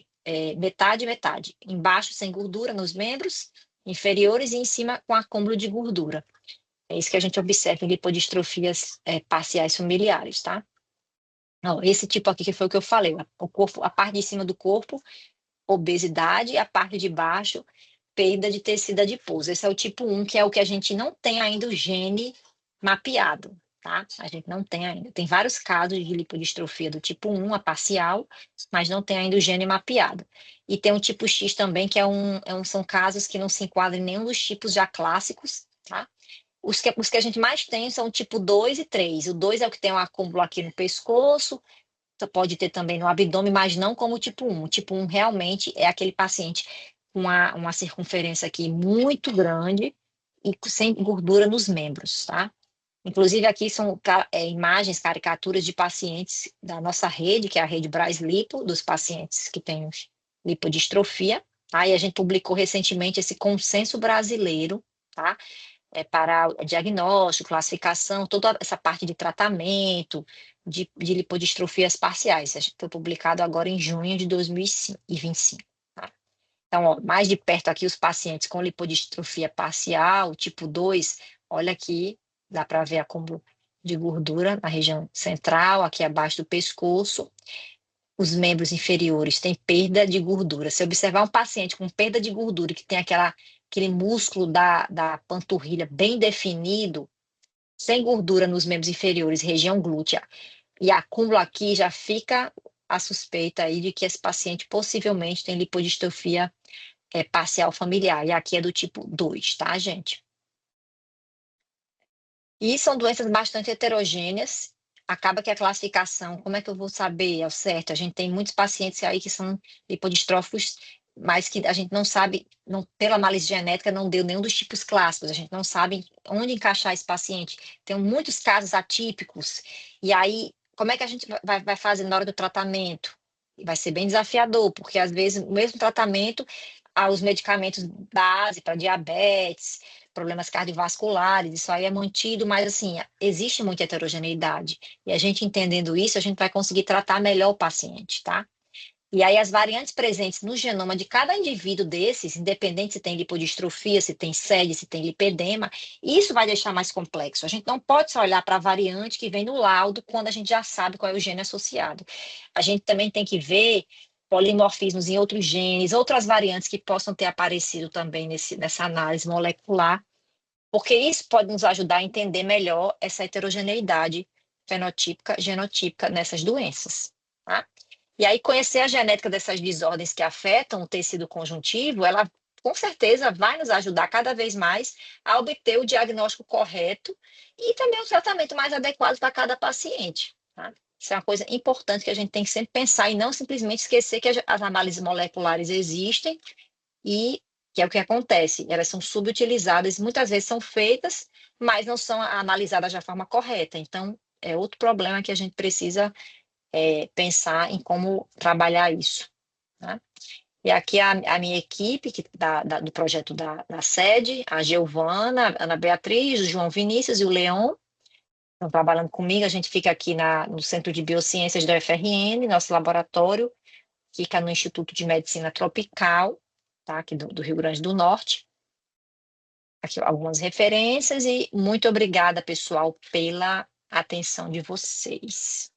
metade e metade. Embaixo sem gordura nos membros inferiores e em cima com acúmulo de gordura. É isso que a gente observa em lipodistrofias parciais familiares, tá? Ó, esse tipo aqui que foi o que eu falei, o corpo, a parte de cima do corpo, obesidade, e a parte de baixo, perda de tecido adiposo. Esse é o tipo 1, que é o que a gente não tem ainda o gene mapeado, tá? A gente não tem ainda. Tem vários casos de lipodistrofia do tipo 1, a parcial, mas não tem ainda o gene mapeado. E tem um tipo X também, que são casos que não se enquadram em nenhum dos tipos já clássicos, tá? Os que a gente mais tem são o tipo 2 e 3. O 2 é o que tem um acúmulo aqui no pescoço, pode ter também no abdômen, mas não como o tipo 1. O tipo 1 realmente é aquele paciente com uma circunferência aqui muito grande e sem gordura nos membros, tá? Inclusive aqui são imagens, caricaturas de pacientes da nossa rede, que é a rede Braz Lipo, dos pacientes que têm lipodistrofia, tá? E a gente publicou recentemente esse consenso brasileiro, tá? Para o diagnóstico, classificação, toda essa parte de tratamento de lipodistrofias parciais. Foi publicado agora em junho de 2025. Tá? Então, ó, mais de perto aqui os pacientes com lipodistrofia parcial, tipo 2, olha aqui, dá para ver acúmulo de gordura na região central, aqui abaixo do pescoço. Os membros inferiores têm perda de gordura. Se observar um paciente com perda de gordura, que tem aquele músculo da panturrilha bem definido, sem gordura nos membros inferiores, região glútea, e acúmulo aqui, já fica a suspeita aí de que esse paciente possivelmente tem lipodistrofia parcial familiar. E aqui é do tipo 2, tá, gente? E são doenças bastante heterogêneas. Acaba que a classificação, como é que eu vou saber ao certo? A gente tem muitos pacientes aí que são lipodistróficos mas que a gente não sabe, pela análise genética, não deu nenhum dos tipos clássicos, a gente não sabe onde encaixar esse paciente. Tem muitos casos atípicos, e aí, como é que a gente vai fazer na hora do tratamento? Vai ser bem desafiador, porque às vezes o mesmo tratamento, os medicamentos base para diabetes, problemas cardiovasculares, isso aí é mantido, mas assim, existe muita heterogeneidade. E a gente entendendo isso, a gente vai conseguir tratar melhor o paciente, tá? E aí as variantes presentes no genoma de cada indivíduo desses, independente se tem lipodistrofia, se tem SED, se tem lipedema, isso vai deixar mais complexo. A gente não pode só olhar para a variante que vem no laudo quando a gente já sabe qual é o gene associado. A gente também tem que ver polimorfismos em outros genes, outras variantes que possam ter aparecido também nessa análise molecular, porque isso pode nos ajudar a entender melhor essa heterogeneidade fenotípica, genotípica nessas doenças, tá? E aí, conhecer a genética dessas desordens que afetam o tecido conjuntivo, ela com certeza vai nos ajudar cada vez mais a obter o diagnóstico correto e também o tratamento mais adequado para cada paciente, tá? Isso é uma coisa importante que a gente tem que sempre pensar e não simplesmente esquecer que as análises moleculares existem e que é o que acontece, elas são subutilizadas, muitas vezes são feitas, mas não são analisadas da forma correta. Então, é outro problema que a gente precisa pensar em como trabalhar isso, né? E aqui a minha equipe do projeto da sede, a Giovana, a Ana Beatriz, o João Vinícius e o Leon, estão trabalhando comigo. A gente fica aqui no Centro de Biociências da UFRN, nosso laboratório fica no Instituto de Medicina Tropical, tá? Aqui do Rio Grande do Norte. Aqui algumas referências e muito obrigada, pessoal, pela atenção de vocês.